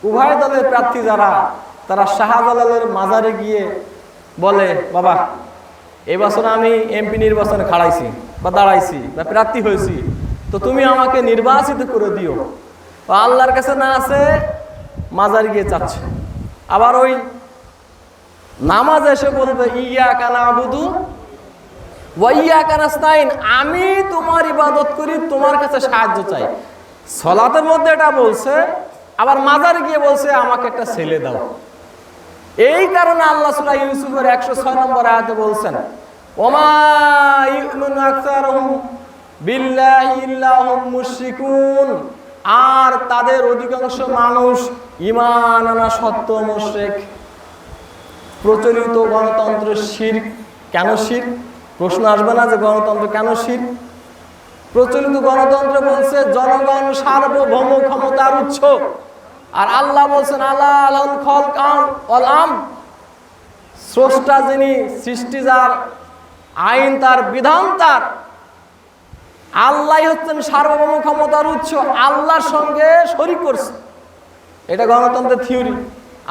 উভয় দলের প্রার্থী যারা, তারা শাহজালালের মাজারে গিয়ে বলে, বাবা এই বছর আমি এমপি নির্বাচনে খাড়াইছি বা দাঁড়াইছি বা প্রার্থী হয়েছি, তো তুমি আমাকে নির্বাচিত করে দিও। আল্লাহর কাছে না আছে, মাজারে গিয়ে চাচ্ছে। আবার ওই নামাজ এসে বলবে, ইয়াকা না'বুদু ওয়া ইয়াকা নাস্তাইন, আমি তোমার ইবাদত করি, তোমার কাছে সাহায্য চাই। সালাতের মধ্যে এটা বলছে, আবার মাজারে গিয়ে বলছে আমাকে একটা ছেলে দাও। এই কারণে আল্লাহ সূরা ইউসুফের 106 নম্বর আয়াতে বলছেন, ওমা ইউমিনু আকসারুহুম বিল্লাহি ইল্লা হুম মুশরিকুন, আর তাদের অধিকাংশ মানুষ ঈমান আনা সত্ত্বেও মুশরিক। প্রচলিত গণতন্ত্রের শিরক। কেন শিরক? প্রশ্ন আসবে না যে গণতন্ত্র কেন শিরক? প্রচলিত গণতন্ত্র বলছে জনগণ সার্বভৌম ক্ষমতার উৎস, আর আল্লাহ বলছেন আলাল খলক ওয়াল আমর, স্রষ্টা যিনি, সৃষ্টি যার, আইন তার, বিধান তার, আল্লাহই হচ্ছেন সার্বভৌম ক্ষমতার উৎস, আল্লাহর সঙ্গে শরীক করছে। এটা গণতন্ত্রের থিওরি।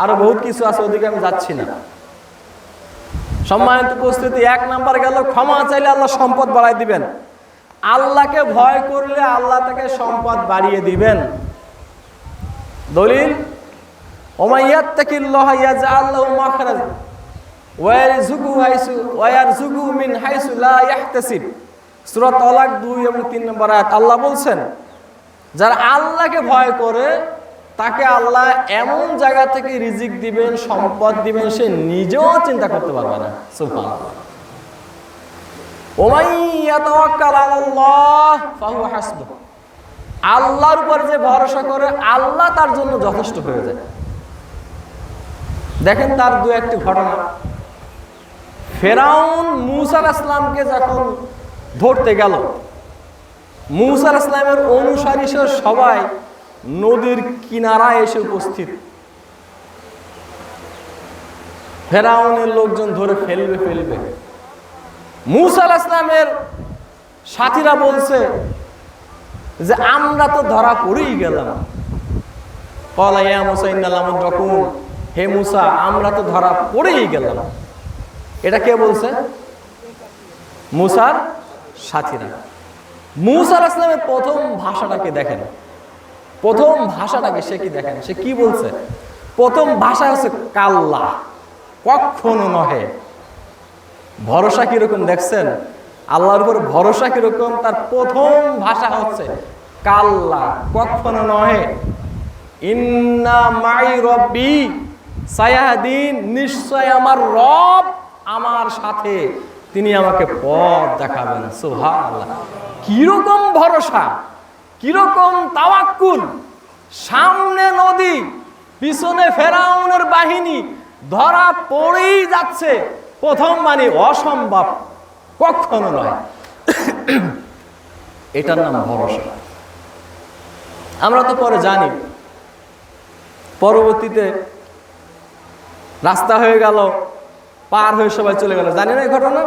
আরো বহুত কিছু আছে, ওদিকে আমি যাচ্ছি না। সম্মানিত উপস্থিতি, 1 নাম্বার গেল ক্ষমা চাইলে আল্লাহ সম্পদ বাড়াই দিবেন। আল্লাহকে ভয় করলে আল্লাহ তাকে সম্পদ বাড়িয়ে দিবেন। দলিল, ওমাইয়াত্তাকিল্লাহ ইয়াজআল লাহু মাখরাজা ওয়া ইয়ারযুকুহু মিন হাইসু লা ইয়াহতাসিব। সূরা তালাক 2 এবং 3 নম্বর আয়াত। আল্লাহ বলছেন, যারা আল্লাহকে ভয় করে তাকে আল্লাহ এমন জায়গা থেকে রিজিক দিবেন, সম্পদ দিবেন, সে নিজেও চিন্তা করতে পারবে না। সুবহানাল্লাহ। ওমাই ইয়াতাওয়াক্কাল আলাল্লাহ ফাহুয়া হাসবুহ, আল্লাহর উপর যে ভরসা করে আল্লাহ তার জন্য যথেষ্ট হয়ে যায়। দেখেন তার 2-1টি ঘটনা। ফেরাউন মূসা আলাইহিস সালামকে যখন ধরতে গেল, মূসা আলাইহিস সালামের অনুসারী সবাই নদীর কিনারায় এসে উপস্থিত। ফেরাউনের লোকজন ধরে ফেলবে। মূসা আলাইহিস সালামের সাথীরা বলছে যে আমরা তো ধরা পড়েই গেলাম। ক্বালা ইয়া মূসা ইন্না লামুদরাকুন, হে মূসা আমরা তো ধরা পড়েই গেলাম। এটা কে বলছে? মূসার সাথীরা। মূসা আলাইহিস সালামের প্রথম ভাষাটাকে দেখেন, প্রথম ভাষাটাকে সে কি দেখেন, সে কি বলছে? প্রথম ভাষা হচ্ছে কাল্লা, কখনো নহে। ভরসা কিরকম দেখছেন? আল্লাহর উপর ভরসা কিরকম? তার প্রথম ভাষা হচ্ছে কাল্লা, কখনো নহে। ইন্না মাই রব্বি সায়াহদিন, নিশ্চয় আমার রব আমার সাথে, তিনি আমাকে পথ দেখাবেন। সুবহানাল্লাহ। কিরকম ভরসা, কিরকম তাওয়াক্কুল! সামনে নদী, পিছনে ফেরাউনের বাহিনী, ধরা পড়েই যাচ্ছে। প্রথম মানে অসম্ভব, কখনো নয়। এটার নাম ভরসা। আমরা তো পরে জানি, পরবর্তীতে রাস্তা হয়ে গেল, পার হয়ে সবাই চলে গেল। জানি না এই ঘটনা?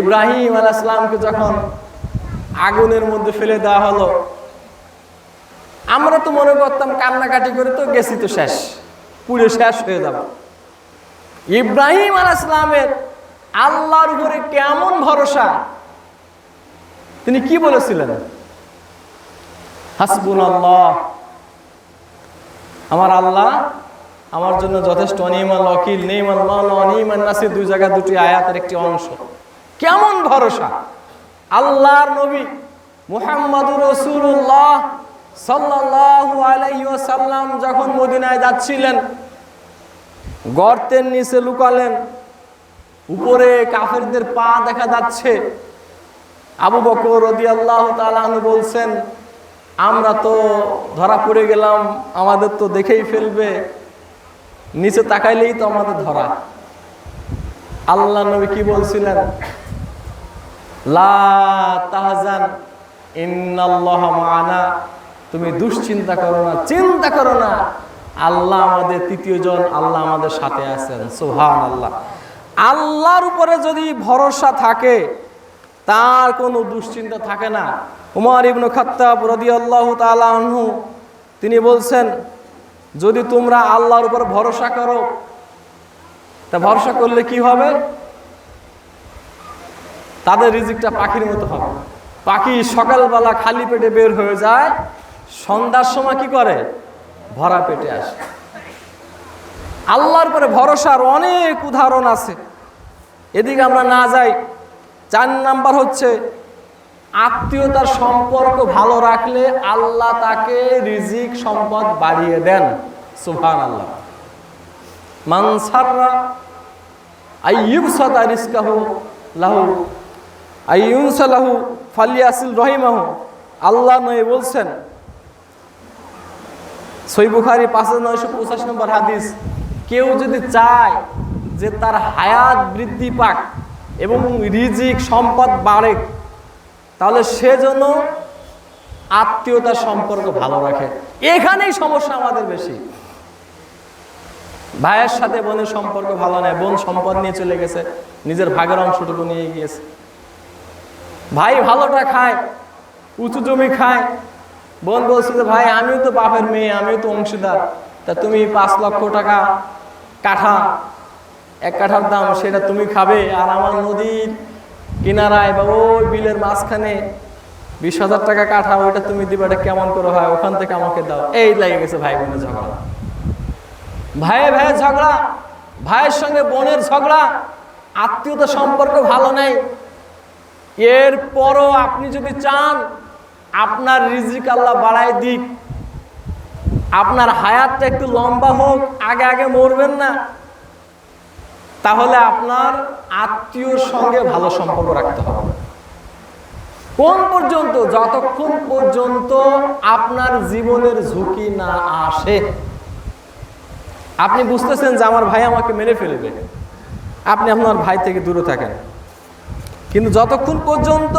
ইব্রাহিম আলাইহিস সালামকে যখন আগুনের মধ্যে ফেলে দেওয়া হলো, আমরা তো মনে করতাম কান্নাকাটি করে তো গেছি, তো শেষ, পুরো শেষ হয়ে যাব। ইব্রাহিম আলাইহিস সালামের আল্লাহর উপরে কেমন ভরসা! তিনি কি বলেছিলেন? হাসবুনাল্লাহ, আমার আল্লাহ আমার জন্য যথেষ্ট, নিমাল ওয়াকিল, নিমাল মাওলা, নিমান নাসির, 2 জায়গা 2টি আয়াতের একটি অংশ। কেমন ভরসা! আল্লাহর নবী মুহাম্মদুর রাসূলুল্লাহ সাল্লাল্লাহু আলাইহি ওয়াসাল্লাম যখন মদিনায় যাচ্ছিলেন, গর্তের নিচে লুকালেন, উপরে কাফেরদের পা দেখা যাচ্ছে। আবু বকর রাদিয়াল্লাহু তাআলা আনহু বলছেন, আমরা তো ধরা পড়ে গেলাম, আমাদের তো দেখেই ফেলবে, নিচে তাকাইলেই তো আমাদের ধরা। আল্লাহ নবী কি বলছিলেন? লা তাহজান ইন্নাল্লাহা মা'ানা, তুমি দুশ্চিন্তা করো না, চিন্তা করো না, আল্লাহ আমাদের তৃতীয় জন, আল্লাহ আমাদের সাথে আছেন। সুবহানাল্লাহ। আল্লাহর উপরে যদি ভরসা থাকে তার কোনো দুশ্চিন্তা থাকে না। উমর ইবনে খাত্তাব রাদিয়াল্লাহু তাআলা আনহু তিনি বলছেন, যদি তোমরা আল্লাহর উপর ভরসা করো, তা ভরসা করলে কি হবে? তাদের রিজিকটা পাখির মতো হবে। পাখি সকালবেলা খালি পেটে বের হয়ে যায়, সন্ধ্যার সময় কি করে? ভরা পেটে আসে। আল্লাহর উপরে ভরসার অনেক উদাহরণ আছে, এদিকে আমরা না যাই। 4 নাম্বার হচ্ছে আত্মীয়তার সম্পর্ক ভালো রাখলে আল্লাহ তাকে রিজিক সম্পদ বাড়িয়ে দেন। সুবহানাল্লাহ। মান সাররা আইয়ুবসাতা রিজকাহু লাহু আইয়ুনসালাহু ফালিয়াসিল রহিমাহু। আল্লাহ নবী বলছেন, সহিহ বুখারী 5985 নম্বর হাদিস, কেউ যদি চায় যে তার হায়াত বৃদ্ধি পাক এবং রিজিক সম্পদ বাড়ে, তাহলে সে যেন আত্মীয়তার সম্পর্ক ভালো রাখে। এখানেই সমস্যা আমাদের বেশি। ভাইয়ের সাথে বোনের সম্পর্ক ভালো নেই, বোন সম্পদ নিয়ে চলে গেছে, নিজের ভাগের অংশটুকু নিয়ে গিয়েছে। ভাই ভালোটা খায়, উঁচু জমি খায়, বোন বলছে যে ভাই আমিও তো বাপের মেয়ে, আমিও তো অংশীদার, তা তুমি 5 লক্ষ টাকা কাঠা, 1 কাঠার দাম, সেটা তুমি খাবে, আর আমার নদীর কিনারায় বা ওই বিলের মাঝখানে 20,000 টাকা কাঠা, ওইটা তুমি দিবে, এটা কেমন করে হয়? ওখান থেকে আমাকে দাও। এই লেগে গেছে ভাই বোনের ঝগড়া, ভাইয়ে ভাইয়ের ঝগড়া, ভাইয়ের সঙ্গে বোনের ঝগড়া, আত্মীয়তা সম্পর্ক ভালো নেই। এরপরও আপনি যদি চান আপনার রিজিক আল্লাহ বাড়ায় দিক, আপনার হায়াতটা একটু লম্বা হোক, আগে আগে মরবেন না, তাহলে আপনার আত্মীয়র সঙ্গে ভালো সম্পর্ক রাখতে হবে। কোন পর্যন্ত? যতক্ষণ পর্যন্ত আপনার জীবনের ঝুঁকি না আসে। আপনি বুঝতেছেন যে আমার ভাই আমাকে মেরে ফেলবে, আপনি আপনার ভাই থেকে দূরে থাকেন। কিন্তু যতক্ষণ পর্যন্ত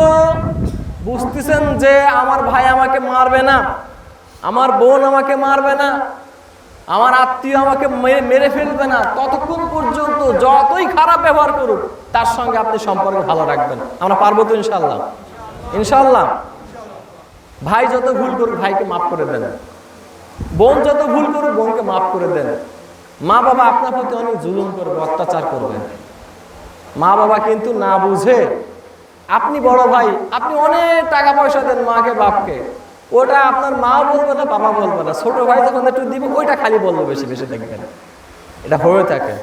বুঝতেছেন যে আমার ভাই আমাকে মারবে না, আমার বোন আমাকে মারবে না, আমার আত্মীয় আমাকে মেরে ফেলবে না, ততক্ষণ পর্যন্ত যতই খারাপ ব্যবহার করুক তার সঙ্গে আপনি সম্পর্ক ভালো রাখবেন। আমরা পারবো তো ইনশাআল্লাহ? ইনশাআল্লাহ। ভাই যত ভুল করুক ভাইকে মাফ করে দেন, বোন যত ভুল করুক বোনকে মাফ করে দেন। মা বাবা আপনার প্রতি অনেক জুলুম করবে, অত্যাচার করবে, মা বাবা কিন্তু না বুঝে, আপনি বড় ভাই, আপনি অনেক টাকা পয়সা দেন মাকে বাপকে, ওটা আপনার মা বলবে না, বাবা বলবে না, ছোট ভাই যখন একটু দিব ওইটা খালি বলবো বেশি বেশি, দেখবেন এটা হয়ে থাকে।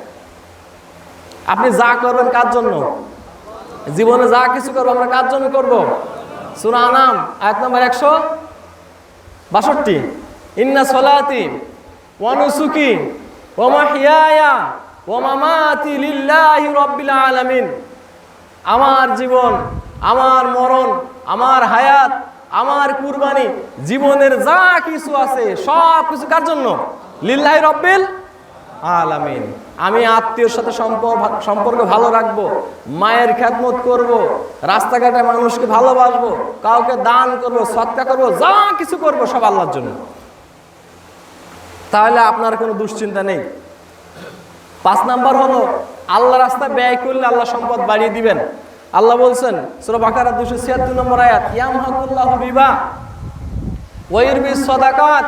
আপনি যা করবেন কার জন্য? জীবনে যা কিছু করবো আমরা কার জন্য করবো? সূরা আনাম আয়াত নম্বর 162, ইন্না সলাতি ওয়া নুসুকি ওয়া মাহইয়ায়া ওয়া মামাতি লিল্লাহি রাব্বিল আলামিন। আমার জীবন, আমার মরণ, আমার হায়াত, আমার কুরবানি, জীবনের যা কিছু আছে সব কিছু কার জন্য? লিল্লাহি রাব্বিল আলামিন। আমি আত্মীয়র সাথে সম্পর্ক ভালো রাখবো, মায়ের খেদমত করব, রাস্তাঘাটে মানুষকে ভালোবাসবো, কাউকে দান করব, সদকা করব, যা কিছু করব সব আল্লাহর জন্য। তাহলে আপনার কোনো দুশ্চিন্তা নেই। 5 নাম্বার হলো আল্লাহ রাস্তায় ব্যয় করলে আল্লাহ সম্পদ বাড়িয়ে দিবেন। আল্লাহ বলছেন সূরা বাকারা 276 নম্বর আয়াত, ইয়ামহাকুল্লাহু রিবা ওয়া ইউরবিস সাদাকাত।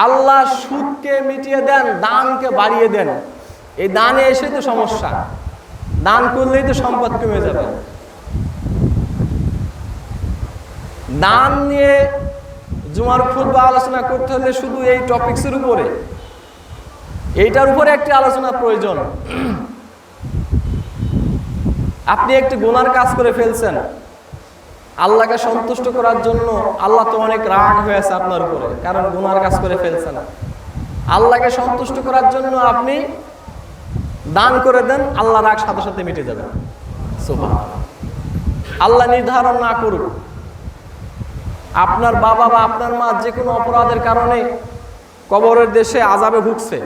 আল্লাহ সুদকে মিটিয়ে দেন, দানকে বাড়িয়ে দেন। এই দানে এসে তো সমস্যা, দান করলেই তো সম্পদ কমে যাবে। দান নিয়ে জুমার খুতবা আলোচনা করতে হলে শুধু এই টপিকসের উপরে, এইটার উপরে একটি আলোচনা প্রয়োজন। আপনি একটি গুনার কাজ করে ফেলছেন, আল্লাহকে সন্তুষ্ট করার জন্য আল্লাহ তো অনেক রাগ হয়েছে আপনার উপরে, কারণ গুনার কাজ করে ফেলছেন। আল্লাহকে সন্তুষ্ট করার জন্য আপনি দান করে দেন, আল্লাহ রাগ সাথে সাথে মিটে যাবে। সুবহানাল্লাহ। আল্লাহ নির্ধারণ না করুক, আপনার বাবা বা আপনার মা যে কোনো অপরাধের কারণে কবরের দেশে আযাবে ভুগছে,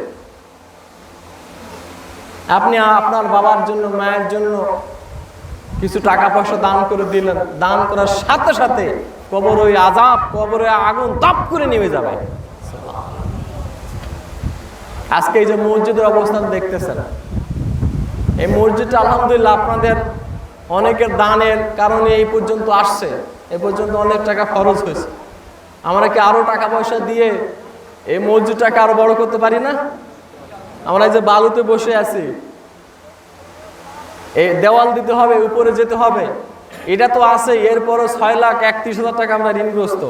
আপনি আপনার বাবার জন্য মায়ের জন্য কিছু টাকা পয়সা দান করে দিলেন, দান করার সাথে সাথে কবর ওই আযাব, কবরে আগুন তাপ করে নেমে যাবে। আজকে এই যে মসজিদের অবস্থান দেখতেছেন, এই মসজিদটা আলহামদুলিল্লাহ আপনাদের অনেকের দানের কারণে এই পর্যন্ত আসছে, এ পর্যন্ত অনেক টাকা খরচ হয়েছে। আমরা কি আরো টাকা পয়সা দিয়ে এই মসজিদটাকে আরো বড় করতে পারি না? আমরা যে বালুতে বসে আছি, এই দেওয়াল দিতে হবে, উপরে যেতে হবে, এটা তো আছে। এরপরও 6,31,000 টাকা আমরা ঋণগ্রস্ত।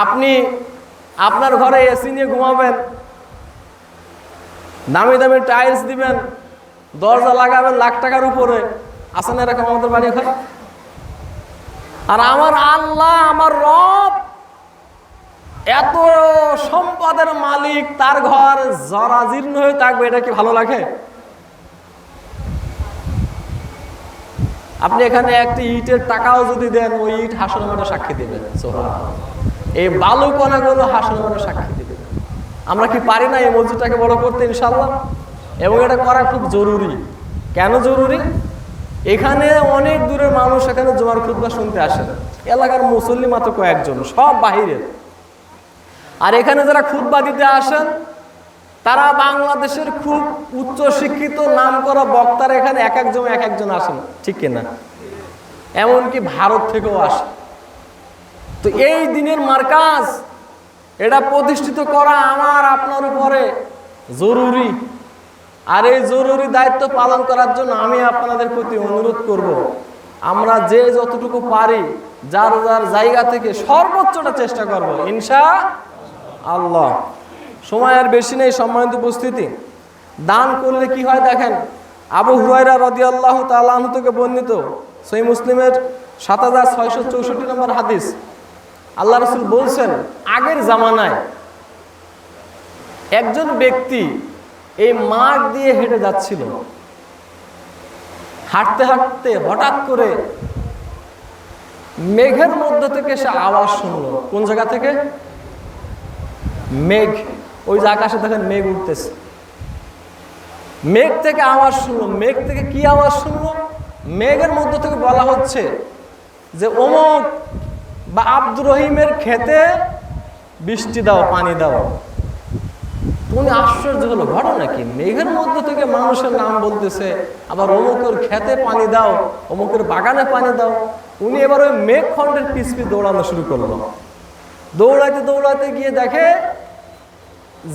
আপনি আপনার ঘরে এসি নিয়ে ঘুমাবেন, দামি দামি টাইলস দিবেন, দরজা লাগাবেন লাখ টাকার উপরে, আছে না এরকম আমাদের বাড়ি ঘর? আর আমার আল্লাহ, আমার রব এত সম্পদের মালিক, তার ঘর জরাজীর্ণ হয়ে থাকবে, এটা কি ভালো লাগে? আপনি এখানে একটি ইটের টাকাও যদি দেন, ওই ইট হাসনের মাঠে সাক্ষী দেবেন। এই বালু কণাগুলো হাসনের মাঠে সাক্ষী দেবেন। আমরা কি পারি না এই মসজিদটাকে বড় করতে? ইনশাআল্লাহ। এবং এটা করা খুব জরুরি। কেন জরুরি? এখানে অনেক দূরের মানুষ এখানে জুমার খুতবা শুনতে আসেন, এলাকার মুসল্লি মাত্র কয়েকজন, সব বাহিরের। আর এখানে যারা খুতবা দিতে আসেন তারা বাংলাদেশের খুব উচ্চ শিক্ষিত নামকরা বক্তারা এখানে এক একজন আসেন, ঠিক কিনা? এমনকি ভারত থেকেও আসে। তো এই দিনের মার্কাজ, এটা প্রতিষ্ঠিত করা আমার আপনার উপরে জরুরি। আর এই জরুরি দায়িত্ব পালন করার জন্য আমি আপনাদের প্রতি অনুরোধ করব, আমরা যে যতটুকু পারি যার যার জায়গা থেকে সর্বোচ্চটা চেষ্টা করব ইনশাআল্লাহ। সময় আর বেশি নেই, সম্মানিত উপস্থিতি। দান করলে কি হয় দেখেন, আবু হুরায়রা রাদিয়াল্লাহু তাআলা আনহু থেকে বর্ণিত সহিহ মুসলিমের 7664 নম্বর হাদিস, আল্লাহ রাসূল বলছেন, আগের জামানায় একজন ব্যক্তি এই মাঠ দিয়ে হেঁটে যাচ্ছিল। হাঁটতে হাঁটতে হঠাৎ করে মেঘের মধ্যে থেকে সে আওয়াজ শুনলো। কোন জায়গা থেকে? মেঘ। ওই যে আকাশে দেখেন মেঘ উঠতেছে, মেঘ থেকে আওয়াজ শুনলো। মেঘ থেকে কি আওয়াজ শুনলো? মেঘের মধ্যে থেকে বলা হচ্ছে যে অমুক বা আব্দুর রহিমের খেতে বৃষ্টি দাও, পানি দাও। উনি আশ্চর্য হলো, ঘটনা কি? মেঘের মধ্যে থেকে মানুষের নাম বলতেছে, আবার অমুকের খেতে পানি দাও, অমুকের বাগানে পানি দাও। উনি এবার ওই মেঘ খণ্ডের পিছপি দৌড়ানো শুরু করলো। দৌড়াইতে দৌড়াইতে গিয়ে দেখে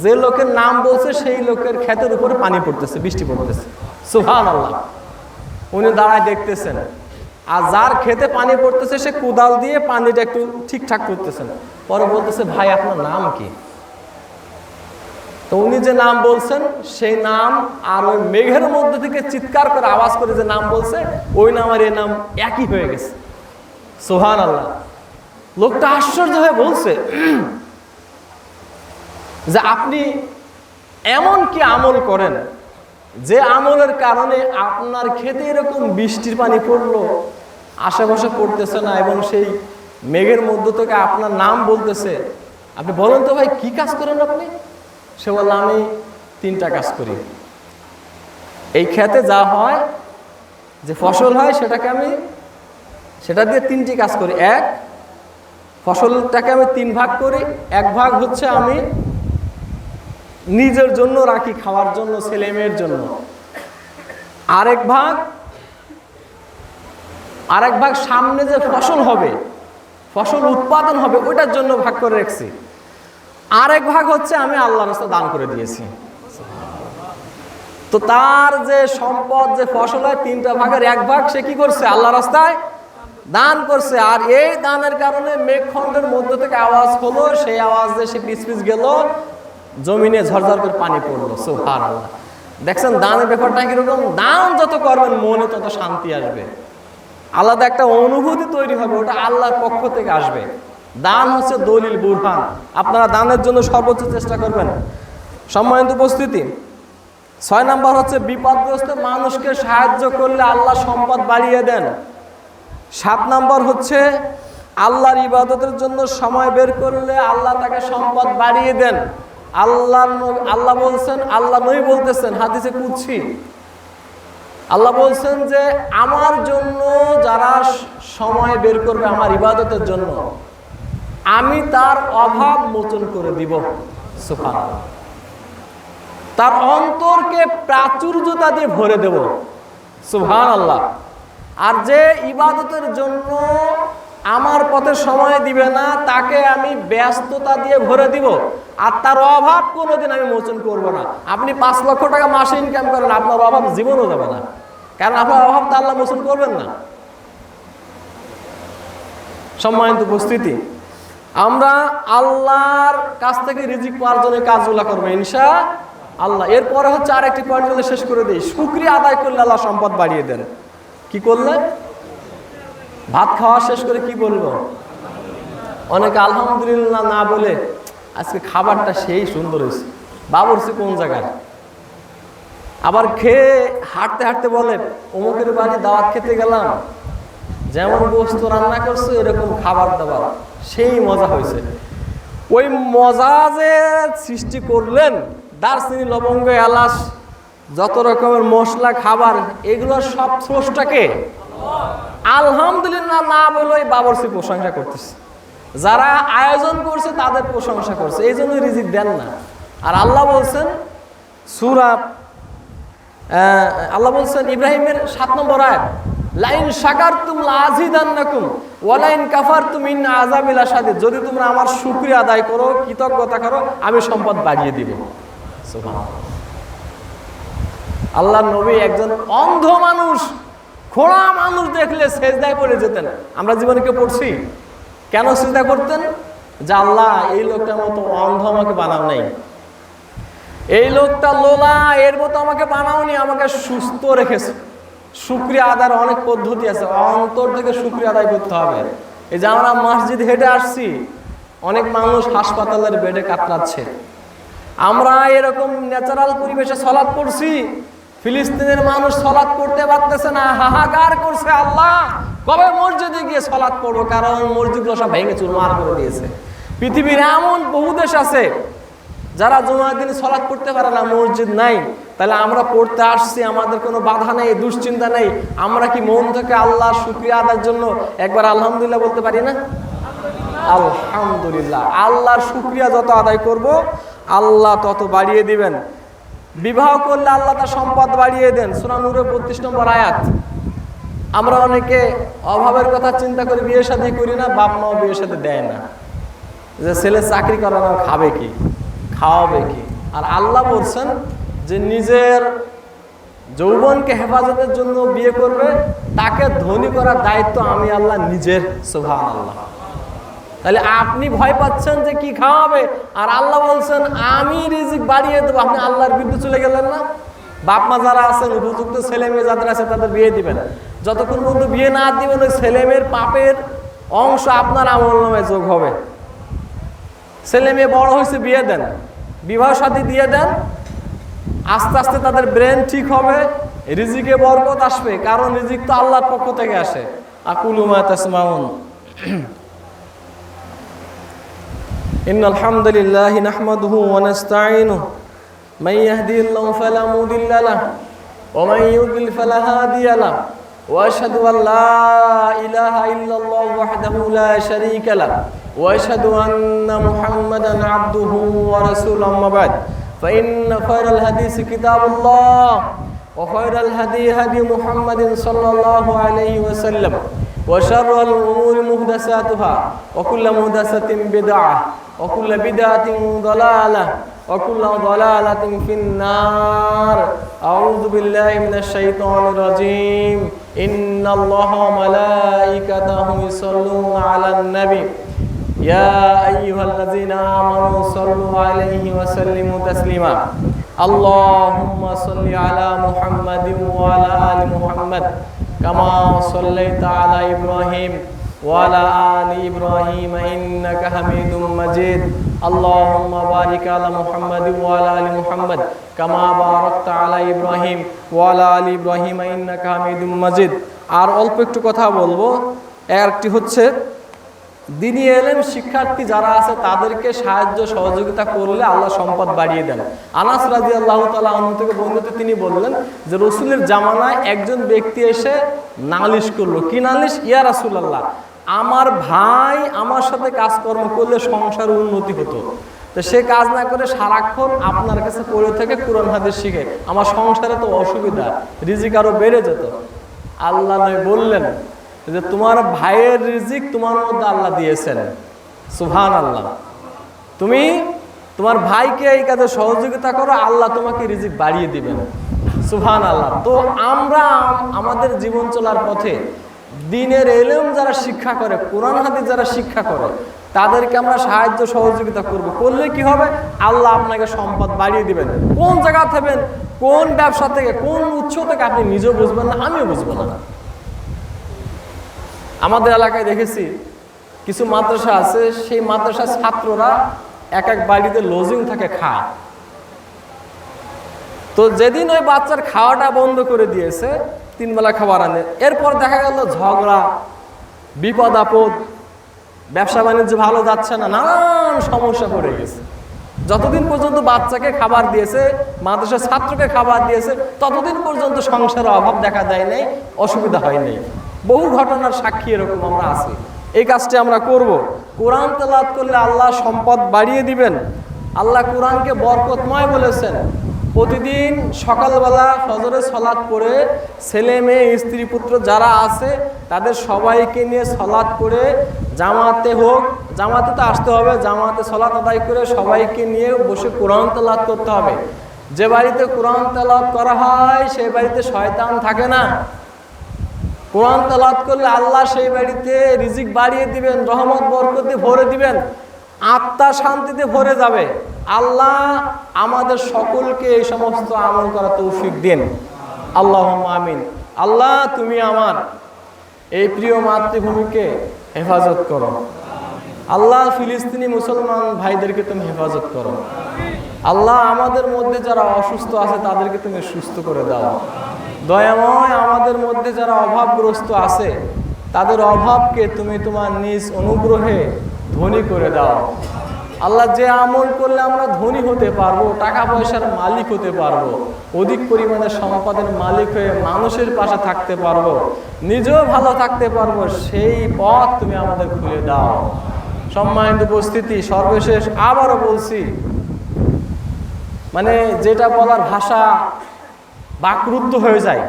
যে লোকের নাম বলছে সেই লোকের ক্ষেতের উপরে পানি পড়তেছে, বৃষ্টি পড়তেছে। সুবহানাল্লাহ। উনি দাঁড়ায় দেখতেছেন, আর যার খেতে পানি পড়তেছে সে কোদাল দিয়ে পানিটা একটু ঠিকঠাক করতেছেন। পরে বলতেছে, ভাই আপনার নাম কি? তো উনি যে নাম বলছেন সেই নাম আর ওই মেঘের মধ্যে থেকে চিৎকার করে আওয়াজ করে যে নাম বলছে, ওই নাম আর এই নাম একই হয়ে গেছে। সুবহানাল্লাহ। লোকটা আশ্চর্য হয়ে বলছে যে আপনি এমন কি আমল করেন যে আমলের কারণে আপনার খেতে এরকম বৃষ্টির পানি পড়লো, আশেপাশে পড়তেছে না, এবং সেই মেঘের মধ্য থেকে আপনার নাম বলতেছে? আপনি বলেন তো ভাই, কি কাজ করেন আপনি? সে বলল, আমি 3টা কাজ করি। এই খেতে যা হয়, যে ফসল হয়, সেটা দিয়ে 3টি কাজ করি। এক, ফসলটাকে আমি 3 ভাগ করি। এক ভাগ হচ্ছে আমি নিজের জন্য রাখি, খাওয়ার জন্য, ছেলে মেয়ের জন্য। আরেক ভাগ সামনে যে ফসল হবে, ফসল উৎপাদন হবে, ওইটার জন্য ভাগ করে রাখছি। আরেক ভাগ হচ্ছে আমি আল্লাহর রাস্তায় দান করে দিয়েছি। তো তার যে সম্পদ, যে ফসল হয়, 3টা ভাগের 1 ভাগ সে কি করছে? আল্লাহর রাস্তায় দান করছে। আর এই দানের কারণে মেঘখণ্ডের মধ্যে থেকে আওয়াজ হলো, সেই আওয়াজে সে পিছ গেল, জমিনে ঝরঝর করে পানি পড়লো। সুবহানাল্লাহ। দেখছেন দানের ব্যাপারটা কিরকম? দান যত করবেন মনে তত শান্তি আসবে, আলাদা একটা অনুভূতি তৈরি হবে, ওটা আল্লাহর পক্ষ থেকে আসবে। দান হচ্ছে দলিল, বুরহান। আপনারা দানের জন্য সর্বোচ্চ চেষ্টা করবেন। সম্মানিত উপস্থিতি, 6 নাম্বার হচ্ছে বিপদগ্রস্ত মানুষকে সাহায্য করলে আল্লাহ সম্পদ বাড়িয়ে দেন। 7 নাম্বার হচ্ছে আল্লাহর ইবাদতের জন্য সময় বের করলে আল্লাহ তাকে সম্পদ বাড়িয়ে দেন। আল্লাহ বলছেন, আল্লাহ নবী বলতেছেন হাদিসে কুদসি, আল্লাহ বলছেন যে আমার জন্য যারা সময় বের করবে আমার ইবাদতের জন্য, আমি তার অভাব মোচন করে দিব। সুবহানাল্লাহ। তার অন্তরকে প্রাচুর্যতা দিয়ে ভরে দেব। সুবহানাল্লাহ। আর যে ইবাদতের জন্য আমার পথে সময় দিবে না, তাকে আমি ব্যস্ততা দিয়ে ভরে দিব, আর তার অভাব কোনোদিন আমি মোচন করব না। আপনি 5 লক্ষ টাকা মাসে ইনকাম করেন, আপনার অভাব জীবনও যাবে না, কারণ আপনার অভাব তো আল্লাহ মোচন করবেন না। সম্মানিত উপস্থিতি, আমরা আল্লাহর কাছ থেকে রিজিক পাওয়ার জন্য কাজগুলো করবো ইনশাআল্লাহ। এরপরে হচ্ছে আরেকটি পয়েন্ট বলে শেষ করে দিই, শুকরিয়া আদায় করলে আল্লাহ সম্পদ বাড়িয়ে দেন। কি করলে? ভাত খাওয়া শেষ করে কি বলবো? অনেকে আলহামদুলিল্লাহ না বলে আজকে খাবারটা সেই সুন্দর হয়েছে, বাবুর্চি কোন জায়গায়, আবার খেয়ে হাঁটতে হাঁটতে বলে অমুকের বাড়ি দাওয়াত খেতে গেলাম, যেমন বস্তু রান্না করছে এরকম খাবার দাবার সেই মজা হয়েছে। ওই মজা যে সৃষ্টি করলেন, দারচিনি লবঙ্গ এলাচ যত রকমের মশলা খাবার, এগুলো সব স্রষ্টাকে আলহামদুলিল্লাহ না বলে ওই বাবুর্চি প্রশংসা করতেছে, যারা আয়োজন করছে তাদের প্রশংসা করছে, এই জন্য রিজিক দেন না। আর আল্লাহ বলছেন আল্লাহ বলছেন ইব্রাহিমের 7 নম্বর আয়াত, লাইন শাকারতুম লাযিদান্নাকুম ওয়া লাইন কাফারতুম ইন আযাবি লাশাদীদ, যদি তোমরা আমার শুকরিয়া আদায় করো, কৃতজ্ঞতা করো, আমি সম্পদ বাড়িয়ে দিব। সুবহানাল্লাহ। আল্লাহর নবী একজন অন্ধ মানুষ, খোড়া মানুষ দেখলে সেজদায় পড়ে যেতেন। আমরা জীবনে কেউ পড়ছি? কেন সিজদা করতেন? যে আল্লাহ এই লোকটার মতো অন্ধ আমাকে বানাও নাই, এই লোকটা লোলা এর মতো আমাকে বানাওনি, আমাকে সুস্থ রেখেছে। শুকরিয়া আদায়ের অনেক পদ্ধতি আছে, অন্তর থেকে শুকরিয়া আদায় করতে হবে। এই যে আমরা মসজিদ হেঁটে আসছি, অনেক মানুষ হাসপাতালের বেডে কাতরাচ্ছে, আমরা এরকম ন্যাচারাল পরিবেশে সালাত পড়ছি, ফিলিস্তিনের মানুষ সালাত পড়তে পারতেছে না, হাহাকার করছে, আল্লাহ কবে মসজিদে গিয়ে সালাত পড়বো, কারণ মসজিদগুলো সব ভেঙে চুরমার করে দিয়েছে। পৃথিবীর এমন বহু দেশ আছে যারা জুমার দিনে সালাত পড়তে পারে না, মসজিদ নাই। তাহলে আমরা পড়তে আসছি, আমাদের কোনো বাধা নেই, দুশ্চিন্তা নেই, আমরা কি মন থেকে আল্লাহর শুকরিয়া আদায়ের জন্য একবার আলহামদুলিল্লাহ বলতে পারি না? আলহামদুলিল্লাহ। আল্লাহর শুকরিয়া যত আদায় করব, আল্লাহ তত বাড়িয়ে দিবেন। বিবাহ করলে আল্লাহ তার সম্পদ বাড়িয়ে দেন, সূরা নূরের 32 নম্বর আয়াত। আমরা অনেকে অভাবের কথা চিন্তা করে বিয়ে শাদী করি না, বাপ মাও বিয়ে শাদী দেয় না, যে ছেলে চাকরি করে না, খাবে কি, খাওয়াবে কি। আর আল্লাহ বলছেন যে নিজের যৌবনকে হেফাজতের জন্য বিয়ে করবে, তাকে ধনী করার দায়িত্ব আমি আল্লাহ নিজের। সুবহানাল্লাহ। তাহলে আপনি ভয় পাচ্ছেন যে কি খাওয়াবে, আর আল্লাহ বলছেন আমি রিজিক বাড়িয়ে দেবো। আপনি আল্লাহর বিরুদ্ধে চলে গেলেন না? বাপ মা যারা আছেন, উপযুক্ত ছেলে মেয়ে যাদের আছে তাদের বিয়ে দিবেন। যতক্ষণ পর্যন্ত বিয়ে না দিবেন, ওই ছেলে মেয়ের পাপের অংশ আপনার আমল নামে যোগ হবে। ছেলে মেয়ে বড় হয়েছে, বিয়ে দেন, বিবাহ শাদী দিয়ে দেন, আস্তে আস্তে তাদের ব্রেন ঠিক হবে, রিজিকে বরকত আসবে, কারণ রিজিক তো আল্লাহর পক্ষ থেকে আসে। আকুলু মা তাসমাউন। ইন্নাল হামদুলিল্লাহি নাহমাদুহু ওয়া নাস্তাঈনুহু মান ইয়াহদিহিল্লাহু ফালা মুদিল্লা লাহু ওয়া মান ইউদ্লিল ফালা হাদিয়া লাহু ওয়া আশহাদু আল লা ইলাহা ইল্লাল্লাহু ওয়াহদাহু লা শারীকা লাহু ওয়া আশহাদু আন্না মুহাম্মাদান আবদুহু ওয়া রাসূলুহু আম্মা বা'দ ফাইন্না খায়রাল হাদিসি কিতাবুল্লাহ ওয়া খায়রাল হাদী হাদী মুহাম্মাদিন সাল্লাল্লাহু আলাইহি ওয়াসাল্লাম ওয়া শাররাল উমুরি মুহদাসাতুহা ওয়া কুল্লু মুহদাসাতিন বিদআহ ওয়া কুল্লু বিদআতিন দালালাহ ওয়া কুল্লু দালালাতিন ফিন-নার। আউযু বিল্লাহি মিনাশ শাইতানির রাজীম। ইন্নাল্লাহা ওয়া মালাইকাতাহু ইউসাল্লুনা আলান নবী ইয়া আইয়ুহাল্লাযীনা আমানু সাল্লু আলাইহি ওয়া সাল্লিমু তাসলিমা। আল্লাহুম্মা সাল্লি আলা মুহাম্মাদিন ওয়া আলা আলি মুহাম্মাদ কামা সাল্লাইতা আলা ইব্রাহিম ওয়া আলা আলি ইব্রাহিম ইন্নাকা হামিদুম মাজিদ। আল্লাহুম্মা বারিক আলা মুহাম্মাদিন ওয়া আলা আলি মুহাম্মাদ কামা বারাকতা আলা ইব্রাহিম ওয়া আলা আলি ইব্রাহিম ইন্নাকা হামিদুম মাজিদ। আর অল্প একটু কথা বলবো। একটি হচ্ছে দিনী ইলম শিক্ষার্থী যারা আছে তাদেরকে সাহায্য সহযোগিতা করলে আল্লাহ সম্পদ বাড়িয়ে দেন। আনাস রাদিয়াল্লাহু তাআলা আনহু থেকে বর্ণিত, তিনি বললেন যে রাসূলের জামানায় একজন ব্যক্তি এসে নালিশ করলো। কি নালিশ? ইয়া রাসূলুল্লাহ, আমার ভাই আমার সাথে কাজকর্ম করলে সংসার উন্নতি হতো, তো সে কাজ না করে সারাক্ষণ আপনার কাছে পড়ে থেকে কোরআন হাদিস শিখে, আমার সংসারে তো অসুবিধা, রিজিক আরো বেড়ে যেত। আল্লাহ নবী বললেন যে তোমার ভাইয়ের রিজিক তোমার মধ্যে আল্লাহ দিয়েছেন, সুবহানাল্লাহ। তুমি তোমার ভাইকে এই কাজে সহযোগিতা করো, আল্লাহ তোমাকে রিজিক বাড়িয়ে দিবেন, সুবহানাল্লাহ। তো আমরা আমাদের জীবন চলার পথে দ্বীনের ইলম যারা শিক্ষা করে, কোরআন হাদিস যারা শিক্ষা করে, তাদেরকে আমরা সাহায্য সহযোগিতা করব। করলে কি হবে? আল্লাহ আপনাকে সম্পদ বাড়িয়ে দিবেন। কোন জায়গা থেকে, কোন ব্যবসা থেকে, কোন উৎস থেকে আপনি নিজেও বুঝবেন না, আমিও বুঝবো না। আমাদের এলাকায় দেখেছি কিছু মাদ্রাসা আছে, সেই মাদ্রাসার ছাত্ররা এক এক বাড়িতে লজিং থাকে, খায়। তো যেদিন ওই বাচ্চার খাওয়াটা বন্ধ করে দিয়েছে, 3 বেলা খাবার আনে, এরপর দেখা গেল ঝগড়া, বিপদ আপদ, ব্যবসা বাণিজ্য ভালো যাচ্ছে না, নানান সমস্যা পড়ে গেছে। যতদিন পর্যন্ত বাচ্চাকে খাবার দিয়েছে, মাদ্রাসার ছাত্রকে খাবার দিয়েছে, ততদিন পর্যন্ত সংসারে অভাব দেখা দেয় নাই, অসুবিধা হয় নাই। বহু ঘটনার সাক্ষী এরকম আমরা আছি। এই কাজটি আমরা করব। কোরআন তেলাওয়াত করলে আল্লাহ সম্পদ বাড়িয়ে দিবেন। আল্লাহ কোরআনকে বরকতময় বলেছেন। প্রতিদিন সকালবেলা ফজরের সালাত পড়ে ছেলে মেয়ে স্ত্রী পুত্র যারা আছে তাদের সবাইকে নিয়ে সালাত করে, জামাতে হোক, জামাতে তো আসতে হবে, জামাতে সালাত আদায় করে সবাইকে নিয়ে বসে কোরআন তেলাওয়াত করতে হবে। যে বাড়িতে কোরআন তেলাওয়াত করা হয় সেই বাড়িতে শয়তান থাকে না। কোরআন তেলাওয়াত করলে আল্লাহ সেই বাড়িতে রিজিক বাড়িয়ে দিবেন, রহমত বরকতে ভরে দিবেন, আত্মা শান্তিতে ভরে যাবে। আল্লাহ আমাদের সকলকে এই সমস্ত আমল করার তৌফিক দিন, আল্লাহুম্মা আমিন। আল্লাহ তুমি আমার এই প্রিয় মাতৃভূমিকে হেফাজত করো। আল্লাহ ফিলিস্তিনি মুসলমান ভাইদেরকে তুমি হেফাজত করো। আল্লাহ আমাদের মধ্যে যারা অসুস্থ আছে তাদেরকে তুমি সুস্থ করে দাও। দয়াময় আমাদের মধ্যে যারা অভাবগ্রস্ত আছে তাদের অভাবকে তুমি তোমার নিজ অনুগ্রহে ধনী করে দাও। আল্লাহ যে আমল করলে আমরা ধনী হতে পারবো, টাকা পয়সার মালিক হতে পারবো, অধিক পরিমাণে সম্পদের মালিক হয়ে মানুষের পাশে থাকতে পারবো, নিজেও ভালো থাকতে পারবো, সেই পথ তুমি আমাদের খুলে দাও। সম্মানিত উপস্থিতি, সর্বশেষ আবারও বলছি, মানে যেটা বলার ভাষা বাকরুদ্ধ হয়ে যায়।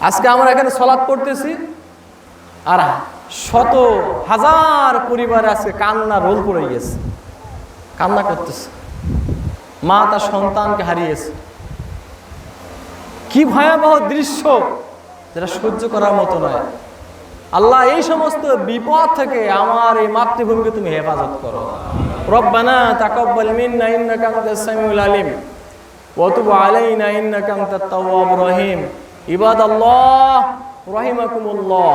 আজকে আমরা এখানে সালাত পড়তেছি আর শত হাজার পরিবার আছে কান্না রোল পড়ে গেছে, কান্না করতেছে, মা তার সন্তানকে হারিয়েছে। কি ভয়াবহ দৃশ্য, যেটা সহ্য করার মতো নয়। আল্লাহ এই সমস্ত বিপদ থেকে আমার এই মাতৃভূমিকে তুমি হেফাজত করো। রব্বানা তাকাব্বাল মিন্না ইন্নাকা আনতাস সামিউল আলিম ওয়া তুব আলাইনা ইন্নাকা আনতাত তাওয়াবুর রহিম। ইবাদাল্লাহ রাহিমাকুমুল্লাহ,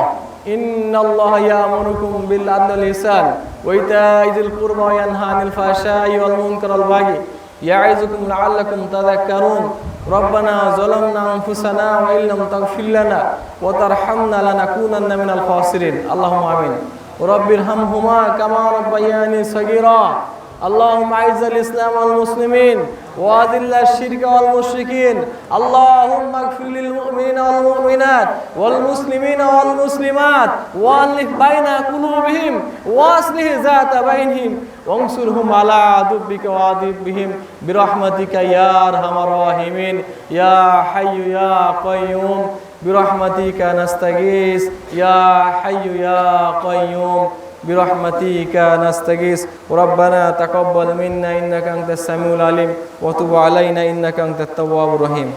ইন্নাল্লাহা ইয়া'মুরুকুম বিল আদলি ওয়াল ইহসান ওয়া ইতাইযিল কুরবা ওয়া ইয়ানহা আনিল ফাহশাই ওয়াল মুনকারি ওয়াল বাগি ইয়া'iযুকুম লা'আল্লাকুম তাযাক্কারুন। রব্বানা যালামনা আনফুসানা ওয়া ইল্লাম তাগফির লানা ওয়া তারহামনা লানাকুনান্না মিনাল খাসিরিন। আল্লাহুম্মা আমিন। রাব্বিরহামহুমা কামা রাব্বায়ানি সাগীরা। اللهم اعز الاسلام والمسلمين واذل الشرك والمشركين. اللهم اغفر للمؤمنين والمؤمنات والمسلمين والمسلمات والف بين قلوبهم واصلح ذات بينهم وانصرهم على عدوك وعذب بهم برحمتك يا ارحم الراحمين يا حي يا قيوم برحمتك نستغيث يا حي يا قيوم برحمتك نستغيث. ربنا تقبل منا إنك أنت السميع العليم وتب علينا إنك أنت التواب الرحيم.